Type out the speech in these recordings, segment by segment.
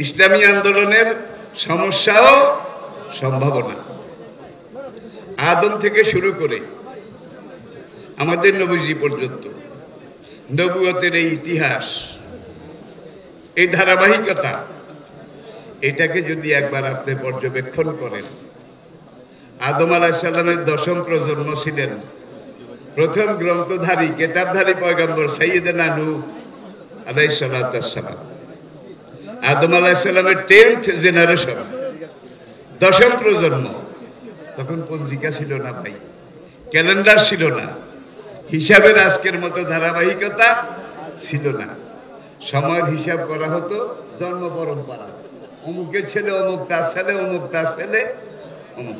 ইসলামী আন্দোলনের সমস্যা ও সম্ভাবনা আদম থেকে শুরু করে আমাদের নবীজি পর্যন্ত নবুয়তের এই ইতিহাস, এই ধারাবাহিকতা, এটাকে যদি একবার আপনি পর্যবেক্ষণ করেন, আদম আলাইহিস সালামের দশম প্রজন্ম ছিলেন প্রথম গ্রন্থধারী কেতাবধারী পয়গম্বর সাইয়েদনা নূহ আলাইহিস সালাম। আদম আলাইহিস সালামের 10th জেনারেশন, দশম প্রজন্ম। তখন পঞ্জিকা ছিল না ভাই, ক্যালেন্ডার ছিল না, হিসাবের আজকের মতো ধারাবাহিকতা ছিল না। সময়ের হিসাব করা হতো জন্ম পরম্পরা, অমুকের ছেলে অমুক, তার ছেলে অমুক, তার ছেলে অমুক।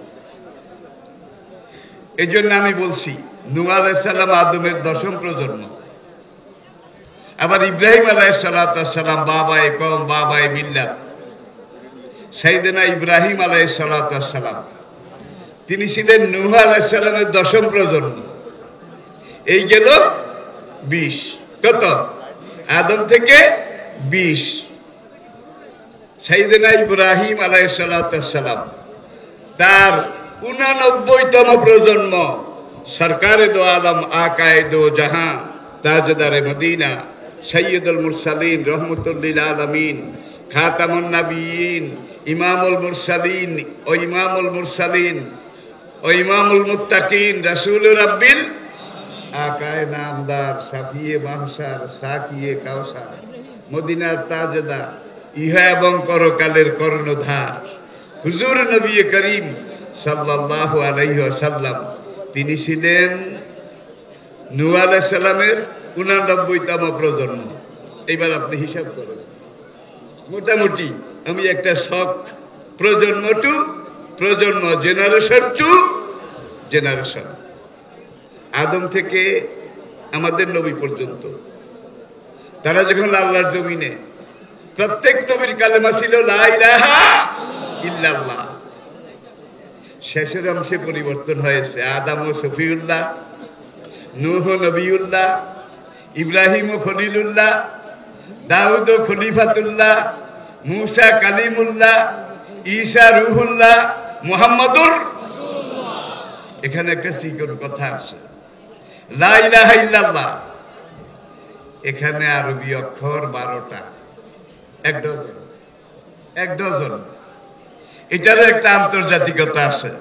এই জন্য আমি বলছি নূহ আলাইহিস সালাম আদমের দশম প্রজন্ম। আবার ইব্রাহিম আলাইহিস সালাম বাবায়ে কওম বাবায়ে মিল্লাত, সাইয়েদনা ইব্রাহিম আলাইহিস সালাম, তিনি ছিলেন নূহ আলাইহিস সালামের দশম প্রজন্ম। এই গেল 20। কত? আদম থেকে 20। সাইয়েদনা ইব্রাহিম আলাইহিস সালাম তার 89তম প্রজন্ম, সরকারে দো আলম আকায়ে দো জাহান তাজদারে মদিনা সৈয়দুল মুরসালিন রহমতুল লিল আলামিন খাতামুন নবিয়্যিন ইমামুল মুরসালিন ও ইমামুল মুরসালিন ও ইমামুল মুত্তাকিন রাসূলুর রাব্বিল আকায়ে নামদার শাফিয়ে মাহশার সাকিয়ে কাউসার মদিনার তাজদার ইহা এবং পরকালের কর্ণধার হুজুর নবী করিম সাল্লাল্লাহু আলাইহি ওয়াসাল্লাম, তিনি ছিলেন নূহ আলাইহিস সালামের 89তম প্রজন্ম। এবার আপনি হিসাব করেন, মোটামুটি আমি একটা শখ, প্রজন্ম টু প্রজন্ম, জেনারেশন টু জেনারেশন, আদম থেকে আমাদের নবী পর্যন্ত। তারা যখন আল্লাহর জমিনে, প্রত্যেক নবীর কালেমা ছিল লা ইলাহা ইল্লাল্লাহ। শেষের অংশে পরিবর্তন হয়েছে, আদম ও সফিউল্লাহ, নূহ নবিউল্লাহ, ইব্রাহিম ও খলিলুল্লাহ, দাউদ ও খলিফাতুল্লাহ, মুসা কালিমুল্লাহ, ঈসা রুহুল্লাহ, মুহাম্মাদুর রাসূলুল্লাহ। এখানে একটা চিকন কথা আছে, লা ইলাহা ইল্লাল্লাহ। এখানে আরবি অক্ষর 12টা, এক ডজন। এটারও একটা আন্তর্জাতিকতা আছে।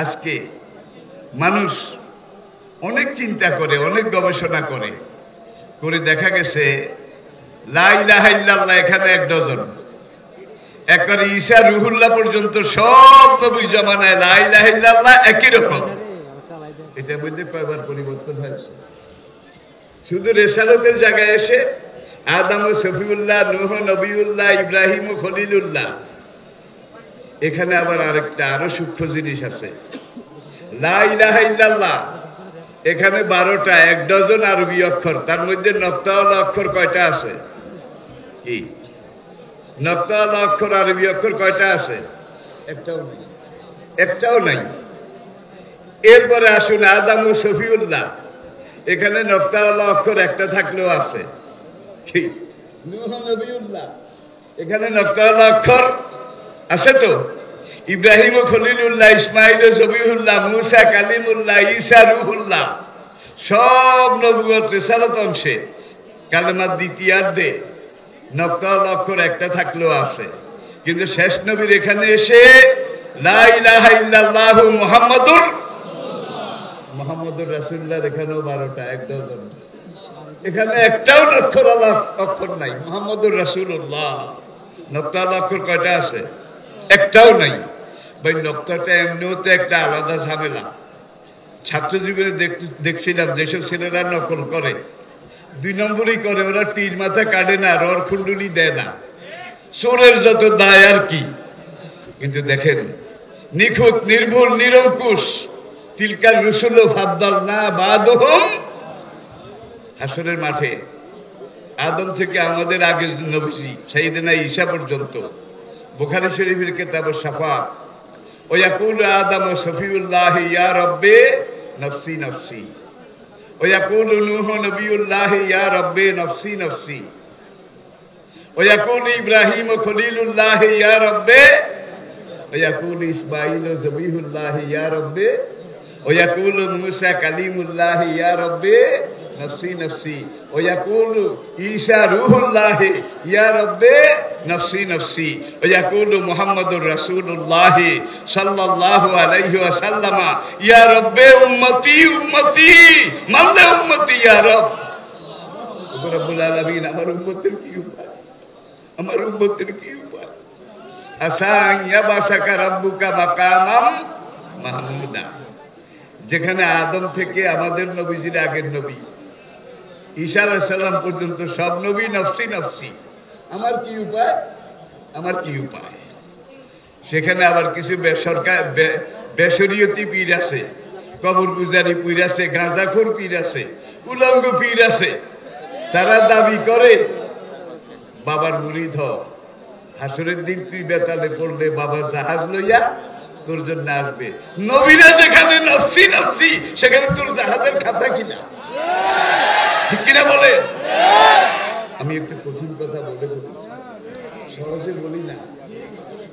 আজকে মানুষ অনেক চিন্তা করে, অনেক গবেষণা করে দেখা গেছে লা ইলাহা ইল্লাল্লাহ এখানে 1 ডজন। একবারে ঈসা রুহুল্লাহ পর্যন্ত সব নবীর জামানায় লা ইলাহা ইল্লাল্লাহ একই রকম। এটার মধ্যে কয়বার পরিবর্তন হয়েছে? শুধু রেসালতের জায়গায় এসে আদম ও সফিউল্লাহ, নূহ নবিউল্লাহ, ইব্রাহিম ও খলিলুল্লাহ। এখানে আবার আরেকটা আরো সূক্ষ্ম জিনিস আছে, লা ইলাহা ইল্লাল্লাহ এখানে 12টা, 1 ডজন আরবি অক্ষর। তার মধ্যে নক্তাওয়ালা অক্ষর কয়টা আছে? কি নক্তাওয়ালা অক্ষর, আরবি অক্ষর কয়টা আছে? একটাও নাই। এরপরে আসুন আদম ও সফিউল্লাহ, এখানে নক্তাওয়ালা অক্ষর একটা থাকলেও আছে। কি নূহ নবিউল্লাহ, এখানে নক্তাওয়ালা অক্ষর আছে তো? ইব্রাহিম ও খলিলুল্লাহ, ইসমাইল ও জবিহুল্লাহ, মুসা কালিমুল্লাহ, ঈসা রুহুল্লাহ, সব নবুয়ত রিসালাত অংশে কালেমার দ্বিতীয়ার্ধে নক্তাওয়ালা অক্ষর একটা থাকলেও আছে। কিন্তু শেষ নবীর এখানে এসে লা ইলাহা ইল্লাল্লাহু মুহাম্মাদুর রাসূলুল্লাহ, এখানেও 12টা, 1 ডজন। এখানে একটাও নক্তাওয়ালা অক্ষর নাই, মুহাম্মাদুর রাসূলুল্লাহ। নক্তাওয়ালা অক্ষর কয়টা আছে? একটাও নাই। ভাই নক্তাটা এমনিও তো একটা আলাদা ঝামেলা। ছাত্র জীবনে দেখছিলাম যেসব ছেলেরা নকল করে, 2 নম্বরই করে, ওরা তীর মাথা কাটে না, রর খুন্ডুলি দেয় না, চোরের যত দায় আর কি। কিন্তু দেখেন নিখুঁত, নির্ভুল, নিরঙ্কুশ, তিলকার রুসুল ফাদ্দালনা বাদহুম। হাসরের মাঠে আদম থেকে আমাদের আগে নবী সাইয়েদনা ঈসা পর্যন্ত, বুখারী শরীফের কিতাব শাফাত, ও ইয়াকুলু আদম সফিউল্লাহ ইয়া রব্বে নফসি নফসি, ও ইয়াকুলু নূহ নবিউল্লাহ ইয়া রব্বে নফসি নফসি, ওয়াকুল ইব্রাহিম খলিলুল্লাহ ইয়া রব্বে ওয়াকুল ইসমাঈল জবিহুল্লাহ ইয়া রব্বে ওয়াকুল মুসা কালিমুল্লাহ ইয়া রব্বে নফসি নফসি ওয়াকুল ঈসা রূহুল্লাহ ইয়া রব্বে নফসি নফসি ওয়াকুল মুহাম্মাদুর রাসূলুল্লাহ সাল্লাল্লাহু আলাইহি ওয়াসাল্লাম ইয়া রব্বে উম্মতি উম্মতি মাল্লা উম্মতি ইয়া রব। রব্বুল আলামিন আমার উম্মতের কি উপায়, আমার উম্মতের কি উপায়? আসা ইয়াবাসাকা রাব্বুকা মাকামাম মাহমুদা। যেখানে আদম থেকে আমাদের নবীজির আগের নবী ঈসা আলাইহিস সালাম পর্যন্ত সব নবী নফসি নফসি, আমার কি উপায়, আমার কি উপায়? সেখানে আবার কিছু বেসরকারি পীর আছে, কবর পূজারি পীর আছে, গাঁজাখোর পীর আছে, উলঙ্গ পীর আছে। তারা দাবি করে বাবার মুরিদ হ, হাসরের দিন তুই বেতালে পড়লে বাবা জাহাজ লইয়া তোর জন্য আসবে। নবীরা যেখানে নফসি নফসি, সেখানে তোর জাহাজের খাতা কিনা, ঠিক কিনা বলে? আমি একটু কঠিন কথা বলে বলেছি, সহজে বলি না।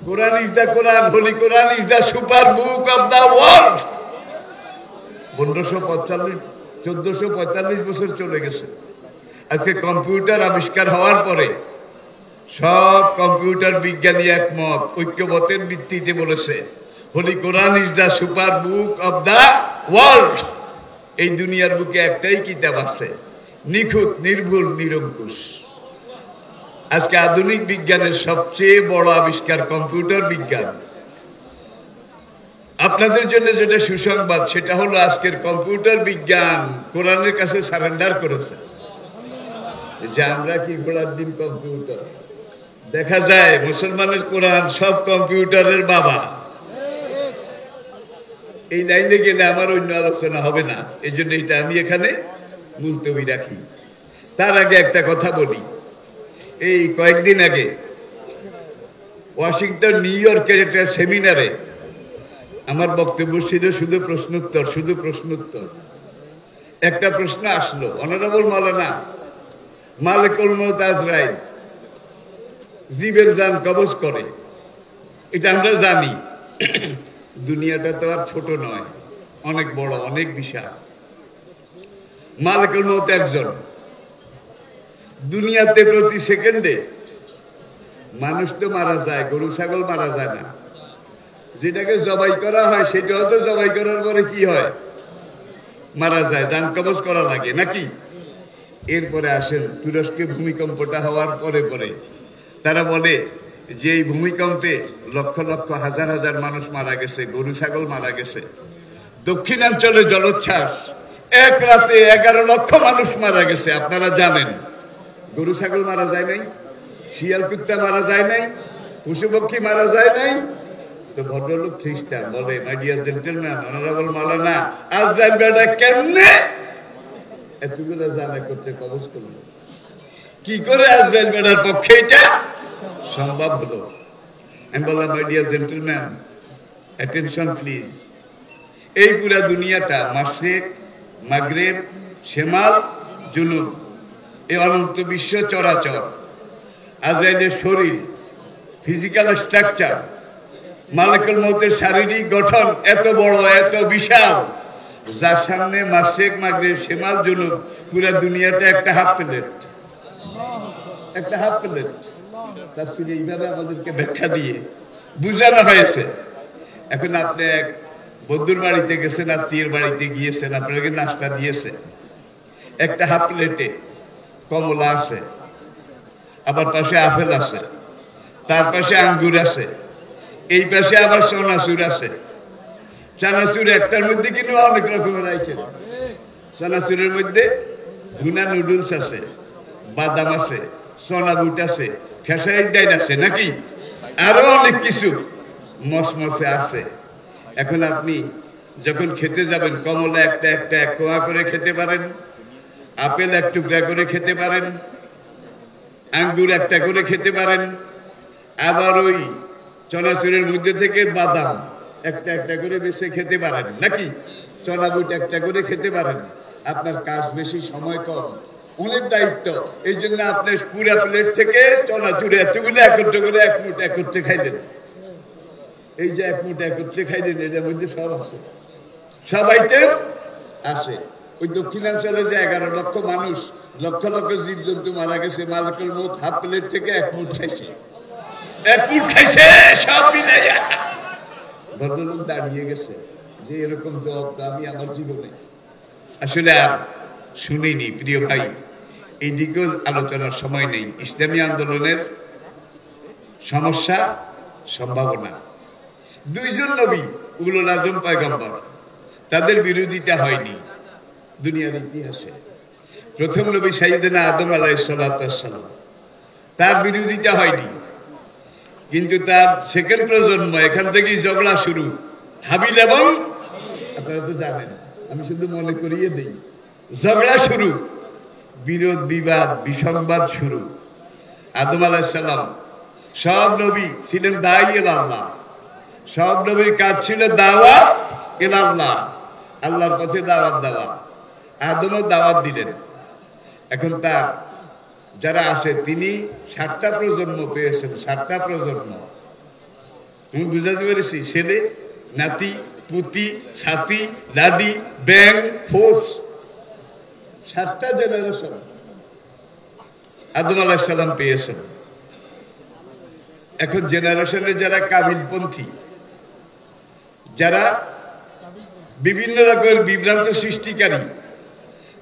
Quran is the Quran, holy Quran is the super book of the world. 1445 বছর চলে গেছে। আজকে কম্পিউটার আবিষ্কার হওয়ার পরে সব কম্পিউটার বিজ্ঞানী একমত, ঐক্যমতের ভিত্তিতে বলেছে holy Quran is the super book of the world. এই দুনিয়ার বুকে একটাই কিতাব আছে, নিখুঁত, নির্ভুল, নিরঙ্কুশ। আজকে আধুনিক বিজ্ঞানের সবচেয়ে বড় আবিষ্কার কম্পিউটার বিজ্ঞান। আপনাদের জন্য যেটা সুসংবাদ, সেটা হলো আজকের কম্পিউটার বিজ্ঞান কোরআনের কাছে সারেন্ডার করেছে। যে আমরা কি গোড়ার দিন কম্পিউটার, দেখা যায় মুসলমানের কোরআন সব কম্পিউটারের বাবা। এই লাইনে গেলে আমার অন্য আলোচনা হবে না, এই জন্য এটা আমি এখানে মুলতবি রাখি। তার আগে একটা কথা বলি। এই কয়েকদিন আগে ওয়াশিংটন, নিউ ইয়র্কের একটা সেমিনারে আমার বক্তব্য ছিল শুধু প্রশ্নোত্তর, শুধু প্রশ্নোত্তর। একটা প্রশ্ন আসলো, অনারেবল মাওলানা, মালিকুল মউত আজরাইল জীবের জান কবজ করে, এটা আমরা জানি। দুনিয়াটা তো আর ছোট নয়, অনেক বড়, অনেক বিশাল। মালিকুল মউত একজন। দুনিয়াতে প্রতি সেকেন্ডে মানুষ তো মারা যায়, গরু ছাগল মারা যায় না। যেটাকে জবাই করা হয় সেটাও তো জবাই করার পরে কি হয়, মারা যায়, জান কবজ করা লাগে নাকি? এরপরে আসেন তুরস্কে ভূমিকম্পটা হওয়ার পরে পরে তারা বলে যে এই ভূমিকম্পে লক্ষ লক্ষ হাজার হাজার মানুষ মারা গেছে, গরু ছাগল মারা গেছে। দক্ষিণাঞ্চলে জলোচ্ছ্বাস, এক রাতে 11 লক্ষ মানুষ মারা গেছে। আপনারা জানেন গরু ছাগল মারা যায় নাই, শিয়াল কুত্তা মারা যায় নাই, পশু পক্ষী মারা যায় নাই। তো ভদ্রলোক খ্রিস্টান বলে, মাই ডিয়ার জেন্টলম্যান, অনারেবল মাওলানা, আজরাইল বেটা কেমনে এতগুলো জানা করতে কবজ করলো? কি করে আজরাইল বেটার পক্ষে এটা সম্ভব হলো? আমি বললাম, my dear gentleman, attention please. এই পুরা দুনিয়াটা মাশরিক, মাগরিব, শিমাল, জুনুব, এই অনন্ত বিশ্ব চরাচর, আজরাইলের শরীর, ফিজিক্যাল স্ট্রাকচার, মালিকুল মউতের শারীরিক গঠন এত বড়, এত বিশাল, যার সামনে মাশরিক, মাগরিব, শিমাল, জুনুব, পুরা দুনিয়াটা একটা হাফ প্লেট, একটা হাফ প্লেট। তাফসীরে এইভাবে আমাদেরকে ব্যাখ্যা দিয়ে বুঝানো হয়েছে। এখন আপনি এক বন্ধুর বাড়িতে গেছেন, আত্মীয়ের বাড়িতে গিয়েছেন, আপনাকে নাস্তা দিয়েছে, একটা হাফ প্লেটে কমলা আছে, আবার পাশে আপেল আছে, তার পাশে আঙ্গুর আছে, এই পাশে আবার চানাচুর আছে। চানাচুর একটার মধ্যে কিন্তু অনেক রকমের আছে। চানাচুরের মধ্যে ভুনা নুডলস আছে, বাদাম আছে, সোনা বুট আছে, খেসারির ডাল আছে, নাকি আরো অনেক কিছু মসমসে আছে। এখন আপনি যখন খেতে যাবেন, কমলা একটা একটা এক কোয়া করে খেতে পারেন, আপেল এক টুকরা করে খেতে পারেন, আঙ্গুর একটা করে খেতে পারেন, আবার ওই চানাচুরের মধ্যে থেকে বাদাম একটা একটা করে বেছে খেতে পারেন, নাকি চনা বুট একটা করে খেতে পারেন। আপনার কাজ বেশি, সময় কম, অনেক দায়িত্ব। এই জন্য আপনি পুরা প্লেট থেকে চনাচুর এতগুলো একত্র করে এক মুঠ একত্রে খাইলেন। এই যে এক মুঠ একত্রে খাইলেন, এটার মধ্যে সব আছে, সব আইটেম আছে। ওই দক্ষিণাঞ্চলে যে 11 লক্ষ মানুষ, লক্ষ লক্ষ জীবজন্তু মারা গেছে, মালিকুল মউত হাফ প্লেট থেকে এক মুঠ খাইছে, এক মুঠ খাইছে সব মিলাইয়া। ভদ্রলোক দাঁড়িয়ে গেছে যে এরকম জবাব তো আমি আমার জীবনে আসলে আর শুনিনি। প্রিয় ভাই, এই দিকেও আলোচনার সময় নেই। ইসলামী আন্দোলনের সমস্যা, সম্ভাবনা। 2 জন নবী উলুল আজম পয়গম্বর, তাদের বিরোধিতা হয়নি দুনিয়ার ইতিহাসে। প্রথম নবী সাইয়েদনা আদম আলাইহিস সালাম, তার বিরোধিতা হয়নি, কিন্তু তার সেকেন্ড প্রজন্ম, এখান থেকেই ঝগড়া শুরু। হাবিল এবং, আপনারা তো জানেন, আমি শুধু মনে করিয়ে দেই, ঝগড়া শুরু, বিরোধ বিবাদ বিসংবাদ শুরু। আদম আলাইহিস সালাম, সব নবী ছিলেন দাঈ ইলাল্লাহ, সব নবীর কাজ ছিল দাওয়াত ইলাল্লাহ, আল্লাহর পথে দাওয়াত দেওয়া। আদমও দাওয়াত দিলেন। এখন তার যারা আছে, তিনি 7টা প্রজন্ম পেয়েছেন, 7টা প্রজন্ম। আমি বুঝাতে পেরেছি, ছেলে নাতি পুতি ছাতি দাদি ব্যাং ফোস, 7টা জেনারেশন আদম আলাইহিস সালাম পেয়েছেন। এখন জেনারেশনে যারা কাবিলপন্থী, যারা বিভিন্ন রকমের বিভ্রান্ত সৃষ্টিকারী,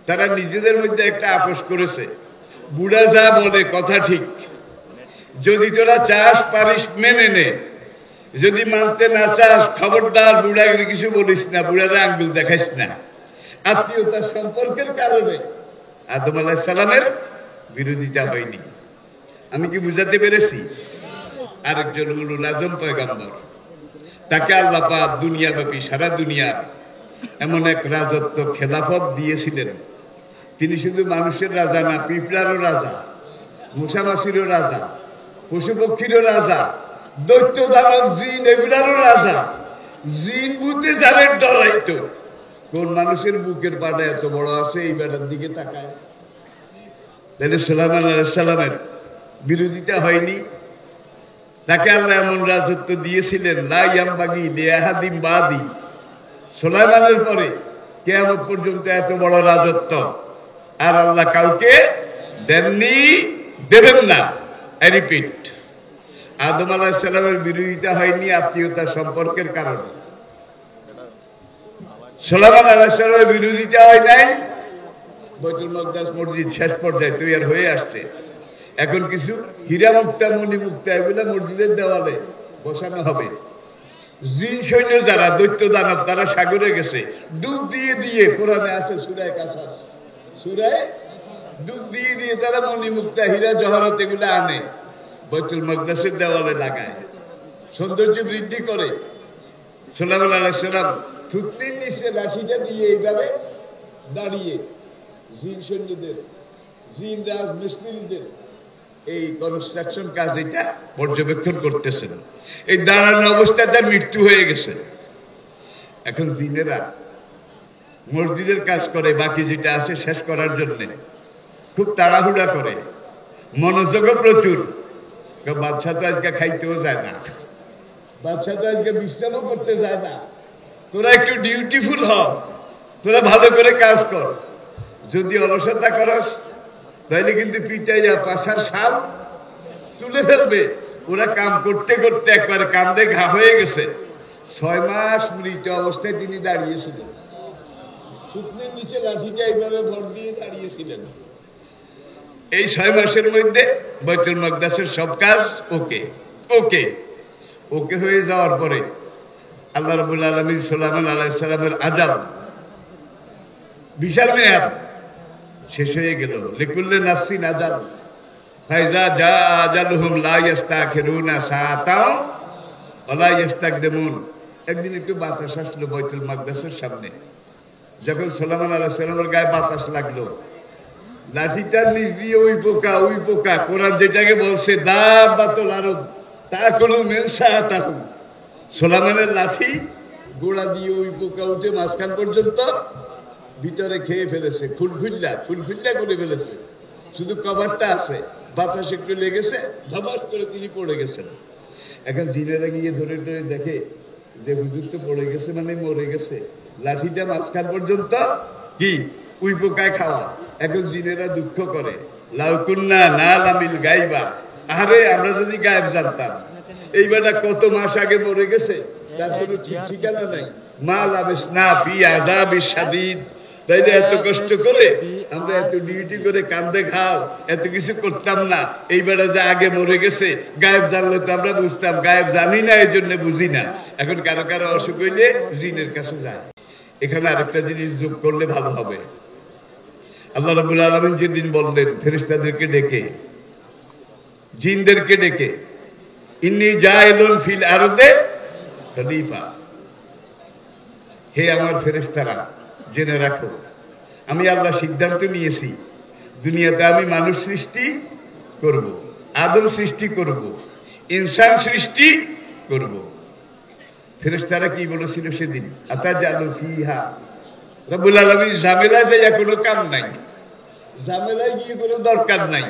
তারা নিজেদের মধ্যে একটা আপোষ করেছে। বুড়া যা বলে কথা ঠিক, যদি তোরা চাস পারিস মেনে নে, যদি মানতে না চাস খবরদার বুড়াকে কিছু বলিস না, বুড়ারা আঙ্গুল দেখাইস না। আত্মীয়তার সম্পর্কের কারণে আদম আলাইহিস সালামের বিরোধিতা হয়নি। আমি কি বুঝাতে পেরেছি? আরেকজন উলুল আজম পয়গম্বর, তাকে আল্লাহ পাক দুনিয়াব্যাপী সারা দুনিয়ার এমন এক রাজত্ব খেলাফত দিয়েছিলেন। তিনি শুধু মানুষের রাজা না, পিঁপড়ারও রাজা, মশামাছিরও রাজা, পশু পক্ষীরও রাজা, দৈত্য দানব জিন এগুলারও রাজা। জিন ভূতে যাদের ডরাইতো, কোন মানুষের বুকের পাটা এত বড় আছে, এই বেটার দিকে তাকায়। তাহলে সুলাইমান আলাইহিস সালামের বিরোধিতা হয়নি। তাকে আল্লাহ এমন রাজত্ব দিয়েছিলেন, লা ইয়ামবাগি লিআহাদিন বাদি, সুলাইমানের পরে কিয়ামত পর্যন্ত এত বড় রাজত্ব আর আল্লাহ কাউকে দেননি, দেবেন না। আই রিপিট, আদম আলাইহিস সালামের বিরোধিতা হয়নি আত্মীয়তার সম্পর্কের কারণে। সুলাইমান আলাইহিস সালামের বিরোধিতা হয় নাই। বাইতুল মাকদাস মসজিদ শেষ পর্যায়ে তৈরি হয়ে আসছে। এখন কিছু হীরা মুক্তা মণি মুক্তা এগুলো মসজিদের দেওয়ালে বসানো হবে। জিন সৈন্য যারা দৈত্য দানব, তারা সাগরে গেছে, ডুব দিয়ে দিয়ে, কোরআনে আছে সূরায়ে কাসাস, সূরায়ে ডুব দিয়ে দিয়ে তারা মণি মুক্তা হীরা জহরত এগুলো আনে, বাইতুল মাকদাসের দেওয়ালে লাগায়, সৌন্দর্য বৃদ্ধি করে। সুলাইমান আলাইহিস সালাম থুতনির নিচে লাঠিটা দিয়ে এইভাবে দাঁড়িয়ে জিন সৈন্যদের, জিন রাজ মিস্ত্রিদের এই কনস্ট্রাকশন কাজ এটা পর্যবেক্ষণ করতেছেন। এই দাঁড়ানো অবস্থায় তার মৃত্যু হয়ে গেছে। এখন জিনেরা মসজিদের কাজ করে, বাকি যেটা আছে শেষ করার জন্য খুব তাড়াহুড়া করে, মনোযোগও প্রচুর। বাদশা তো আজকে খাইতেও যায় না, বাদশা তো আজকে বিশ্রামও করতে যায় না, তোরা একটু ডিউটিফুল হ, তোরা ভালো করে কাজ কর। যদি অলসতা করস তাহলে কিন্তু পিটাইয়া পাশার শাল তুলে ফেলবে। ওরা কাম করতে করতে একবার কান্দে ঘা হয়ে গেছে। 6 মাস মৃত অবস্থায় তিনি দাঁড়িয়েছিলেন, থুতনির নিচে লাঠিটা এইভাবে ভর দিয়ে দাঁড়িয়েছিলেন। এই 6 মাসের মধ্যে বাইতুল মাকদাসের সব কাজ ওকে ওকে ওকে হয়ে যাওয়ার পরে আল্লাহ রাব্বুল আলামিন সুলাইমান আলাইহিস সালামের আজাব, বিশাল মেয়াদ শেষ হয়ে গেল। লিকুল্লি নাফসিন আজাল, ফাইজা জা আজালুহুম লা ইস্তাখিরুনা সাআতাও ওয়া লা ইস্তাকদিমুন। একদিন একটু বাতাস আসলো বাইতুল মাকদাসের সামনে। যখন সুলাইমান আলাইহিস সালামের গায়ে বাতাস লাগলো, লাঠিটার নিচ দিয়ে ওই পোকা, কোরআন যেটাকে বলছে দাব্বাতুল আরদ তাকুলু মিন সাআতাহু, সুলাইমানের লাঠি গোড়া দিয়ে ওই পোকা উঠে মাঝখান পর্যন্ত ভিতরে খেয়ে ফেলেছে, ফুলফিল্লা করে ফেলেছে, শুধু কভারটা আছে, বাতাস একটু লেগেছে, ধমাস করে তিনি পড়ে গেছেন। এখন জিনেরা গিয়ে ধরে ধরে দেখে যে হুজুর তো পড়ে গেছে, মানে মরে গেছে, লাঠিটা মাঝখান পর্যন্ত কি উই পোকায় খাওয়া। এখন জিনেরা দুঃখ করে, লাউকুন্না না লামিল গাইবা, আরে আমরা যদি গায়েব জানতাম, এই বেটা কত মাস আগে মরে গেছে, তার কোনো ঠিক ঠিকানা নাই। মা লাবেস না ফি আযাবিস শাদীদ, তাইলে এত কষ্ট করে আমরা এত ডিউটি করে কান্দে খাও, এত কিছু করতাম না। এই বেটা যে আগে মরে গেছে, গায়েব জানলে তো আমরা বুঝতাম, গায়েব জানি না, এই জন্য বুঝি না। এখন কারো কারো অসুখ হইলে জিনের কাছে যায়। এখানে আরেকটা জিনিস যোগ করলে ভালো হবে। আল্লাহ রাব্বুল আলামিন যেদিন বললেন ফেরেশতাদেরকে ডেকে, জিনদেরকে ডেকে, ইন্নী জাইলুন ফিল আরদে খলিফা, হে আমার ফেরেশতারা জেনে রাখো, আমি আল্লাহ সিদ্ধান্ত নিয়েছি দুনিয়াতে আমি মানুষ সৃষ্টি করব, আদম সৃষ্টি করব, ইনসান সৃষ্টি করব। ফেরেশতারা কি বলেছিল সেদিন? আতাজালু ফিহা, রব্বুল আলামিন ঝামেলা যাইয়া কোনো কাম নাই, ঝামেলায় গিয়ে কোনো দরকার নাই।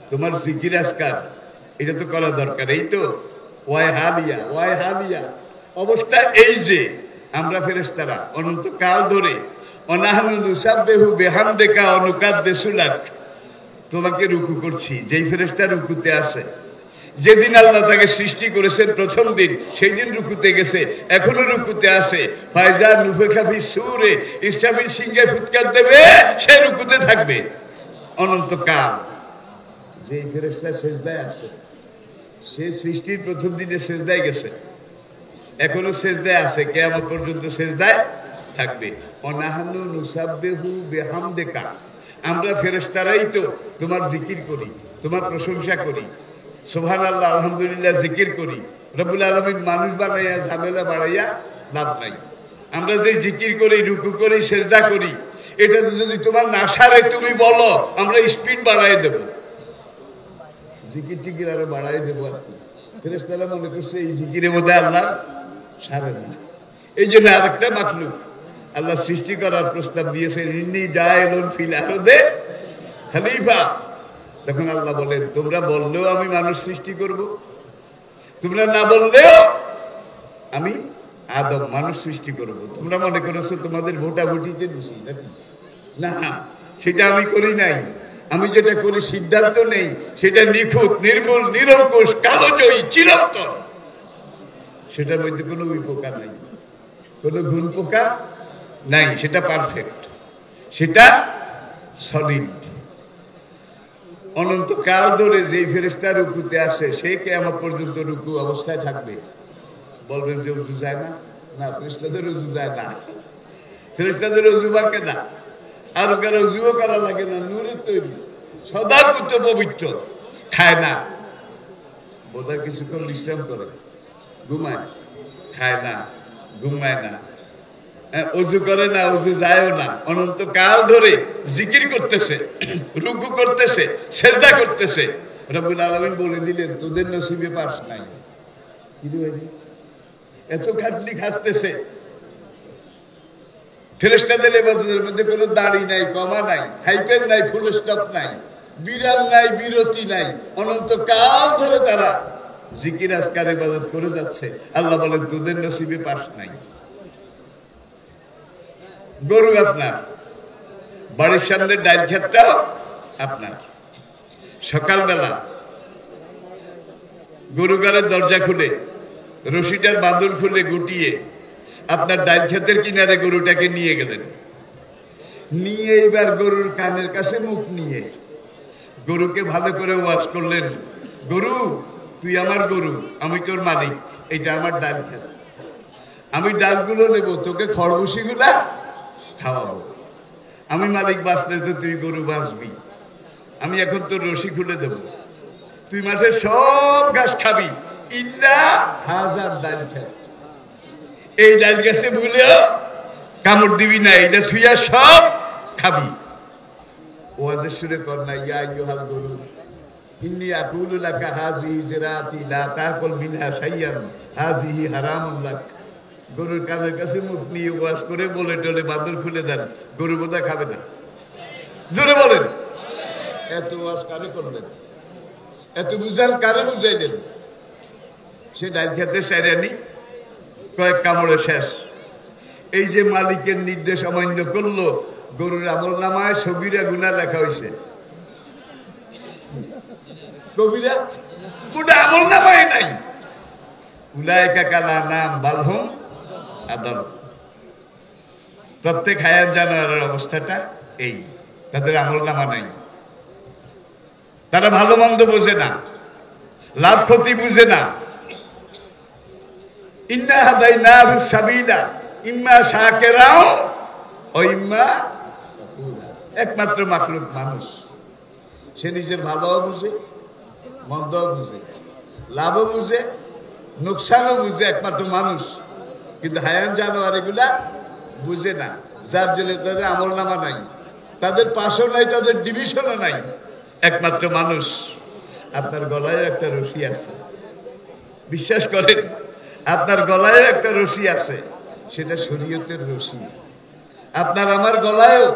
তোমার জিকির আজকার এটা তো করা দরকার। এই তো ওয়াই হালিয়া অবস্থা এই যে আমরা ফেরেশতারা অনন্তকাল ধরে অনাহনু নুসাব্বিহু বিহামদিকা ওয়া নুকাদ্দিসু লাক, তোমাকে রুকু করছি। যেই ফেরেশতা রুকুতে আসে, যেদিন আল্লাহ তাকে সৃষ্টি করেছেন প্রথম দিন, সেই দিন রুকুতে গেছে, এখনো রুকুতে আসে। ফায়জা নুফিখা ফিস সূরে, ইসরাফিল সিংহে ফুৎকার দেবে, সে রুকুতে থাকবে অনন্তকাল। যেই ফেরেশতা সিজদায় আছে, সে সৃষ্টির প্রথম দিনে সিজদায় গেছে, এখনো সিজদায় আছে, কিয়ামত পর্যন্ত সিজদায় থাকবে। অনাহনু নুসাব্বিহু বিহামদিকা, আমরা ফেরেশতারাই তো তোমার জিকির করি, তোমার প্রশংসা করি, সুবহানাল্লাহ আলহামদুলিল্লাহ জিকির করি। রব্বুল আলামিন মানুষ বানাইয়া ঝামেলা বাড়াইয়া লাভ নাই। আমরা যে জিকির করি, রুকু করি, সিজদা করি, এটা যদি তোমার না সারে তুমি বলো, আমরা স্পিড বাড়াই দেব, জিকির টিকির আরো বাড়াই দেবো। আর কি ফেরেশতারা মনে করছে এই জিকিরের মধ্যে আল্লাহ সারে না, এই জন্য আরেকটা মাখলুক আল্লাহ সৃষ্টি করার প্রস্তাব দিয়েছেন, ইন্নী জাইলুন ফিল আরদে খলিফা। তখন আল্লাহ বলেন, তোমরা বললেও আমি মানুষ সৃষ্টি করব, তোমরা না বললেও আমি আদম মানুষ সৃষ্টি করব। তোমরা মনে করেছো তোমাদের ভোটাভুটিতে দিছি নাকি? না, সেটা আমি করি নাই। আমি যেটা করি সিদ্ধান্ত নেই, সেটা নিখুঁত, নির্মূল, নিরঙ্কুশ, কালজয়ী, চিরন্তন। সেটার মধ্যে কোনো বিপোকা নাই, কোনো গুণ পোকা নাই, সেটা পারফেক্ট, সেটা সলিড। অনন্তকাল ধরে যেই ফেরেশতা রুকুতে আসে, সে কিয়ামত পর্যন্ত রুকু অবস্থায় থাকবে। বলবেন যে উজু যায় না? না, ফেরেশতাদের উজু যায় না, ফেরেশতাদের উজু বাঁকে না, আর কারো উজুও করা লাগে না, নূরের তৈরি, সদা পবিত্র। খায় না, বোধহয় কিছুক্ষণ বিশ্রাম করে, ঘুমায়, খায় না, ঘুমায় না, অজু করে না, অজু যায়ও না, অনন্তকাল ধরে জিকির করতেছে, রুকু করতেছে, সিজদা করতেছে। রব্বুল আলামিন বলে দিলেন, তোদের নসিবে পাস নাই। কি ভাই, এত খাটলি খাটতেছে। ফেরেশতাদের ইবাদতের মধ্যে কোনো দাড়ি নাই, কমা নাই, হাইপেন নাই, ফুল স্টপ নাই, বিরাম নাই, বিরতি নাই, অনন্তকাল ধরে তারা জিকির আজকার ইবাদত করে যাচ্ছে। আল্লাহ বলেন, তোদের নসিবে পাস নাই। গরু আপনার, বাড়ির সামনে ডাইল ক্ষেতটাও আপনার। সকালবেলা গরু ঘরের দরজা খুলে, রশিটার বাঁধন খুলে গুটিয়ে আপনার ডাইল ক্ষেতের কিনারে গরুটাকে নিয়ে গেলেন, নিয়ে এবার গরুর কানের কাছে মুখ নিয়ে গরুকে ভালো করে ওয়াজ করলেন, গরু তুই আমার গরু, আমি তোর মালিক, এটা আমার ডাল ক্ষেত, আমি ডালগুলো নেবো, তোকে খড়ভুসি গুলা খাওয়াবো, আমি মালিক বাঁচলে তো তুই গরু বাঁচবি, আমি এখন তোর রশি খুলে দেব, তুই মাঠে সব ঘাস খাবি, ইল্লা হাজার ডাল ক্ষেত, এই ডাল গাছে ভুলেও কামড় দিবি না, এটা তুই আর সব খাবি। ওয়াজের সুরে কর না, ইয়া আইয়ুহাল গরু ইন্নী আকুলু লাকা হাযিহি জিরাতি লা তাকুল মিনহা শাইয়ান হাযিহি হারামুন লাক। গরুর কানের কাছে মুখ নিয়ে ওয়াশ করে বলে টলে বাঁদর খুলে দেন, গরু বোধহয় খাবে না। জোরে বলেন, এত ওয়াশ কারে করলেন? এত বুঝান কারে বুঝাইলেন? সে ডাল খেতে সেরেনি, কয়েক কামড়ে শেষ। এই যে মালিকের নির্দেশ অমান্য করলো, গরুর আমল নামায় সবিরা গুনাহ লেখা হয়েছে। কবিরা ওটা আমল নামায় নাই। উলাইকা কাল আনাম বাল হুম আদাল। প্রত্যেক হায়াত জানোয়ারের অবস্থাটা এই, তাদের আমল নামা নাই। তারা ভালো মন্দ বোঝে না, লাভ ক্ষতি বুঝে না। ইন্না হাদাইনাহু সাবিলা ইম্মা শাকিরা ও ইম্মা কাফুরা। একমাত্র মাখলুক মানুষ, সে নিজের ভালোও বুঝে, মন্দও বুঝে, লাভও বুঝে, নোকসানও বুঝে, একমাত্র মানুষ। কিন্তু হায়ান জানোয়ার এগুলা বুঝে না, যার জন্য তাদের আমল নামা নাই, তাদের পাশও নাই, তাদের ডিভিশনও নাই। একমাত্র মানুষ। আপনার গলায় একটা রশি আছে, বিশ্বাস করেন, আপনার গলায় একটা রশি আছে, সেটা শরীয়তের রশি। আপনার আমার গলায়ও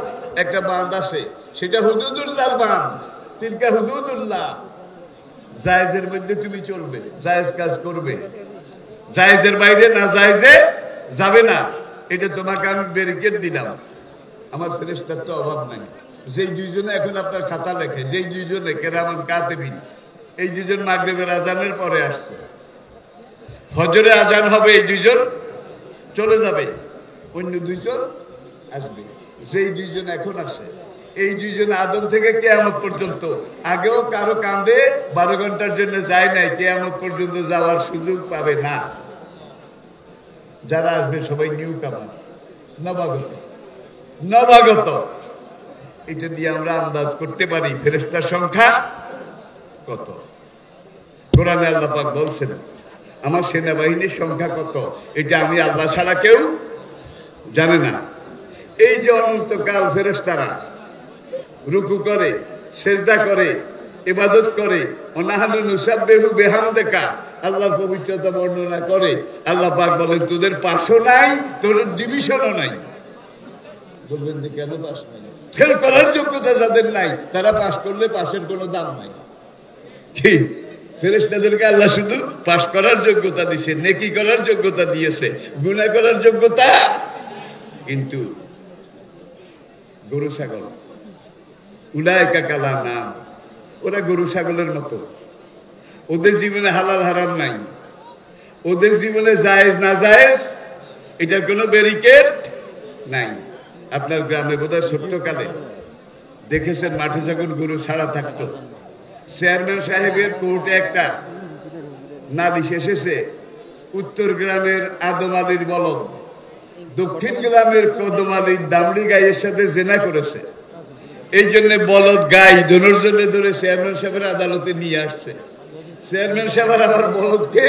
একটা বাঁধ আছে, সেটা হুদুদুল্লাহর বাঁধ। তিলকা হুদুদুল্লাহ। জায়েজের মধ্যে তুমি চলবে, জায়েজ কাজ করবে, জায়েজের বাইরে না জায়েজে যাবে না। এটা তোমাকে আমি ব্যারিকেড দিলাম। আমার ফেরেশতার তো অভাব নাই। যেই দুইজনে এখন আপনার খাতা লেখে, যেই দুইজনে কেরামান কাতিবিন, এই দুইজন মাগরিবের আজানের পরে আসছে। ফজরে আজান হবে, এই দুইজন চলে যাবে, অন্য দুইজন আসবে। যেই দুইজন এখন আসে, এই দুইজন আদম থেকে কিয়ামত পর্যন্ত, আগেও কারো কান্দে 12 ঘন্টার জন্য যায় নাই, কিয়ামত পর্যন্ত যাওয়ার সুযোগ পাবে না। যারা আসবে সবাই নিউ কামার, নবাগত। নবাগত এটা দিয়ে আমরা আন্দাজ করতে পারি ফেরেশতার সংখ্যা কত। কোরআনে আল্লাহ পাক বলছেন, আমার সেনাবাহিনীর সংখ্যা কত, এটা আমি আল্লাহ ছাড়া কেউ জানে না। এই যে অনন্তকাল ফেরেশতারা রুকু করে, সেজদা করে, ইবাদত করে, অনাহানু নুসাব্বিহু বিহামদিকা, আল্লাহর পবিত্রতা বর্ণনা করে। আল্লাহ পাক বলেন, তোদের পাশও নাই, তোদের ডিভিশনও নাই। বলবেন যে কেন পাশ নাই? ফেল করার যোগ্যতা যাদের নাই, তারা পাশ করলে পাশের কোনো দাম নাই। কি ফেরেশতাদেরকে আল্লাহ শুধু পাশ করার যোগ্যতা দিয়েছে, নেকি করার যোগ্যতা দিয়েছে, গুনাহ করার যোগ্যতা। কিন্তু গরু ছাগল, উলাইকা কাল আনাম, ওরা গরু ছাগলের মতো। ওদের জীবনে হালাল হারাম নাই, ওদের জীবনে জায়েজ না জায়েজ এটার কোনো ব্যারিকেড নাই। আপনার গ্রামে বোধহয় ছোট্টকালে দেখেছেন, মাঠে যখন গরু ছাড়া থাকতো, চেয়ারম্যান সাহেবের কোর্টে একটা নালিশ এসেছে, উত্তর গ্রামের আদম আলীর বলদ দক্ষিণ গ্রামের কদম আলীর দামড়ি গাইয়ের সাথে জেনা করেছে। এই জন্য বলদ গাই দোনোর জন্য ধরে চেয়ারম্যান সাহেবের আদালতে নিয়ে আসছে। চেয়ারম্যান সাহেব আবার বলদকে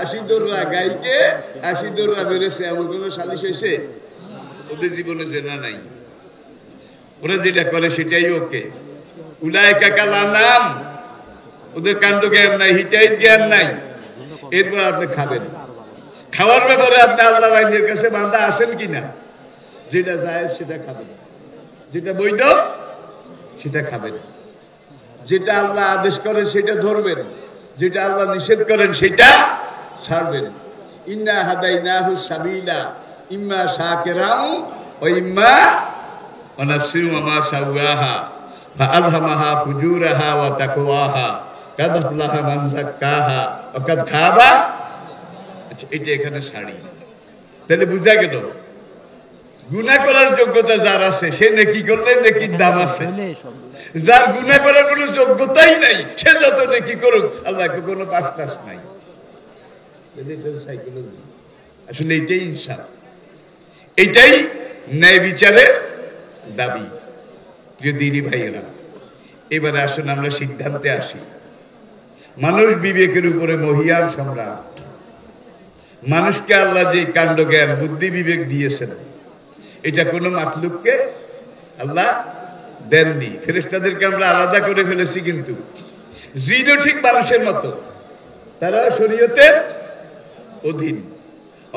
80 দৌড়া, গাইকে 80 দৌড়া বেড়েছে। এমন কোন সালিশ হয়েছে? ওদের জীবনে জেনা নাই, ওরা যেটা করে সেটাই ওকে। উলাইকা কাল আনাম, ওদের কাণ্ড জ্ঞান নাই, হিতাহিত জ্ঞান নাই। এরপর আপনি খাবেন, খাওয়ার ব্যাপারে আপনি আল্লাহর আইনের কাছে বাঁধা আছেন কিনা? যেটা জায়েজ সেটা খাবেন, যেটা বৈধ সেটা খাবেন, যেটা আল্লাহ আদেশ করেন সেটা ধরবেন, যেটা আল্লাহ নিষেধ করেন সেটা ছাড়বেন। ইন্না হাদাইনাহু সাবিলা ইম্মা শাকিরাও ওয়া ইম্মা ওয়া নাফসিন ওয়া মা সাওয়াহা ফাআলহামাহা ফুজুরাহা ওয়া তাকওয়াহা কাদ আফলাহা মান যাক্কাহা ওয়া কাদ খাবা। এটা এখানে ছাড়ি। তাহলে বুঝা গেল, গুনাহ করার যোগ্যতা যার আছে সে নেকি করলে নেকির দাম আছে। যার গুনাহ করার কোনো যোগ্যতাই নাই সে যত নেকি করুক, আল্লাহকে কোনো পাস টাস নাই। সাইকোলজি আসলে এইটাই ইনসাফ, এইটাই ন্যায় বিচারের দাবি। প্রিয় দিনী ভাইয়েরা, এবারে আসুন আমরা সিদ্ধান্তে আসি। মানুষ বিবেকের উপরে মহিয়ান সম্রাট। মানুষকে আল্লাহ যে কাণ্ড জ্ঞান বুদ্ধি বিবেক দিয়েছেন, এটা কোনো মাতলুককে আল্লাহ দেননি। ফেরেশতাদেরকে আমরা আলাদা করে ফেলেছি, কিন্তু জিনও ঠিক মানুষের মতো, তারা শরীয়তের অধীন।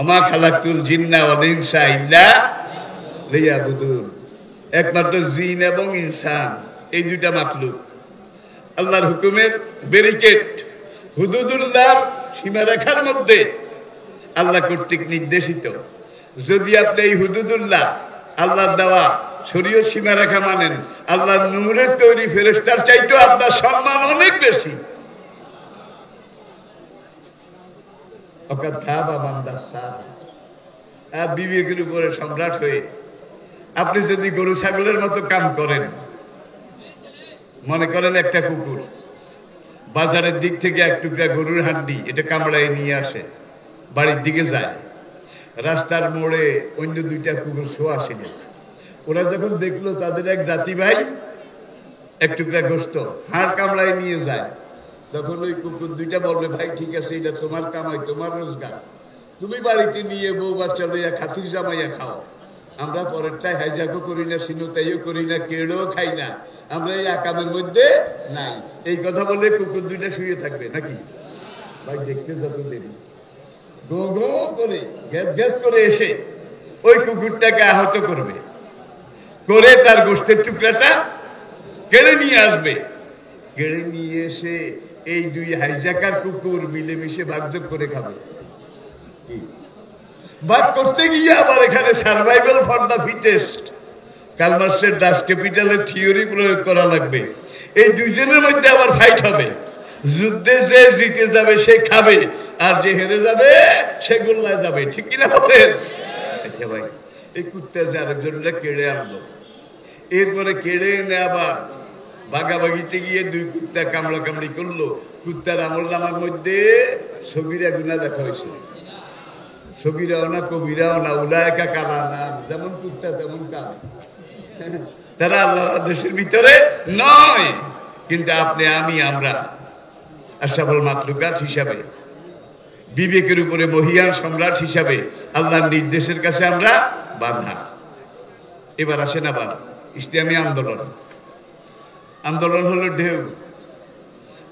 ওমা খালাকতুল জিন্না ওয়াল ইনসা ইল্লা লিয়াবুদুন। একমাত্র জিন এবং ইনসান এই দুইটা মাখলুক আল্লাহর হুকুমের ব্যারিকেড, হুদুদুল্লাহর সীমারেখার মধ্যে আল্লাহ কর্তৃক নির্দেশিত। যদি আপনি এই হুদুদুল্লাহ আল্লাহর দেওয়া শরীয়ত সীমারেখা মানেন, আল্লাহর নূরের তৈরি ফেরেশতার চাইতেও আপনার সম্মান অনেক বেশি। বিবেকের উপরে সম্রাট হয়ে আপনি যদি গরু ছাগলের মতো কাম করেন, মনে করেন একটা কুকুর বাজারের দিক থেকে এক টুকরা গরুর হাড্ডি এটা কামড়ায় নিয়ে আসে, বাড়ির দিকে যায়, রাস্তার মোড়ে অন্য দুইটা কুকুর শোয়া ছিল। ওরা যখন দেখলো তাদের এক জাতি ভাই এক টুকরা গোস্ত হাড় কামড়ায় নিয়ে যায়, তখন ওই কুকুর দুইটা বলবে, ভাই ঠিক আছে, এটা তোমার কামাই, তোমার রোজগার, তুমি বাড়িতে নিয়ে বউ বাচ্চা লইয়া খাতির জামাইয়া খাও, আমরা পরেরটাই হাইজাকও করি না, সিনুতাইও করি না, কেড়েও খাই না, আমরা এই আকামের মধ্যে নাই। এই কথা বলে কুকুর দুইটা শুয়ে থাকবে নাকি? ভাই দেখতে যত দেরি, গো গো করে গ্যাস গ্যাস করে এসে ওই কুকুরটাকে আহত করবে, করে তার গোষ্ঠের টুকরাটা কেড়ে নিয়ে আসবে। কেড়ে নিয়ে এসে এই দুই হাইজাকার কুকুর মিলেমিশে ভাগযোগ করে খাবে। ভাগ করতে গিয়ে আবার এখানে সার্ভাইভাল ফর দ্য ফিটেস্ট, কালমার্সের দাস ক্যাপিটালের থিওরি প্রয়োগ করা লাগবে। এই দুইজনের মধ্যে আবার ফাইট হবে, যুদ্ধে যে জিতে যাবে সে খাবে, আর যে হেরে যাবে সে গোল্লায় যাবে, ঠিক কিনা বলেন? আচ্ছা ভাই, এই কুত্তা যে আরেকজনটা কেড়ে আনলো, এরপরে কেড়ে এনে আবার বাগাবাগিতে গিয়ে দুই কুত্তা কামড়া কামড়ি করলো। কুত্তার আমল নামার মধ্যে সগীরা গুনাহ দেখা হয়েছে, সগীরাও না কবিরাও না, উলায়েকা কালা নাম, যেমন কুত্তা তেমন কাম। তারা আল্লাহর আদেশের ভিতরে নয়, কিন্তু আপনি আমি আমরা আশরাফুল মাখলুকাত হিসাবে, বিবেকের উপরে মহিয়ান সম্রাট হিসাবে আল্লাহর নির্দেশের কাছে আমরা বাধা। এবার আসেন আবার ইসলামী আন্দোলন। আন্দোলন হলো ঢেউ,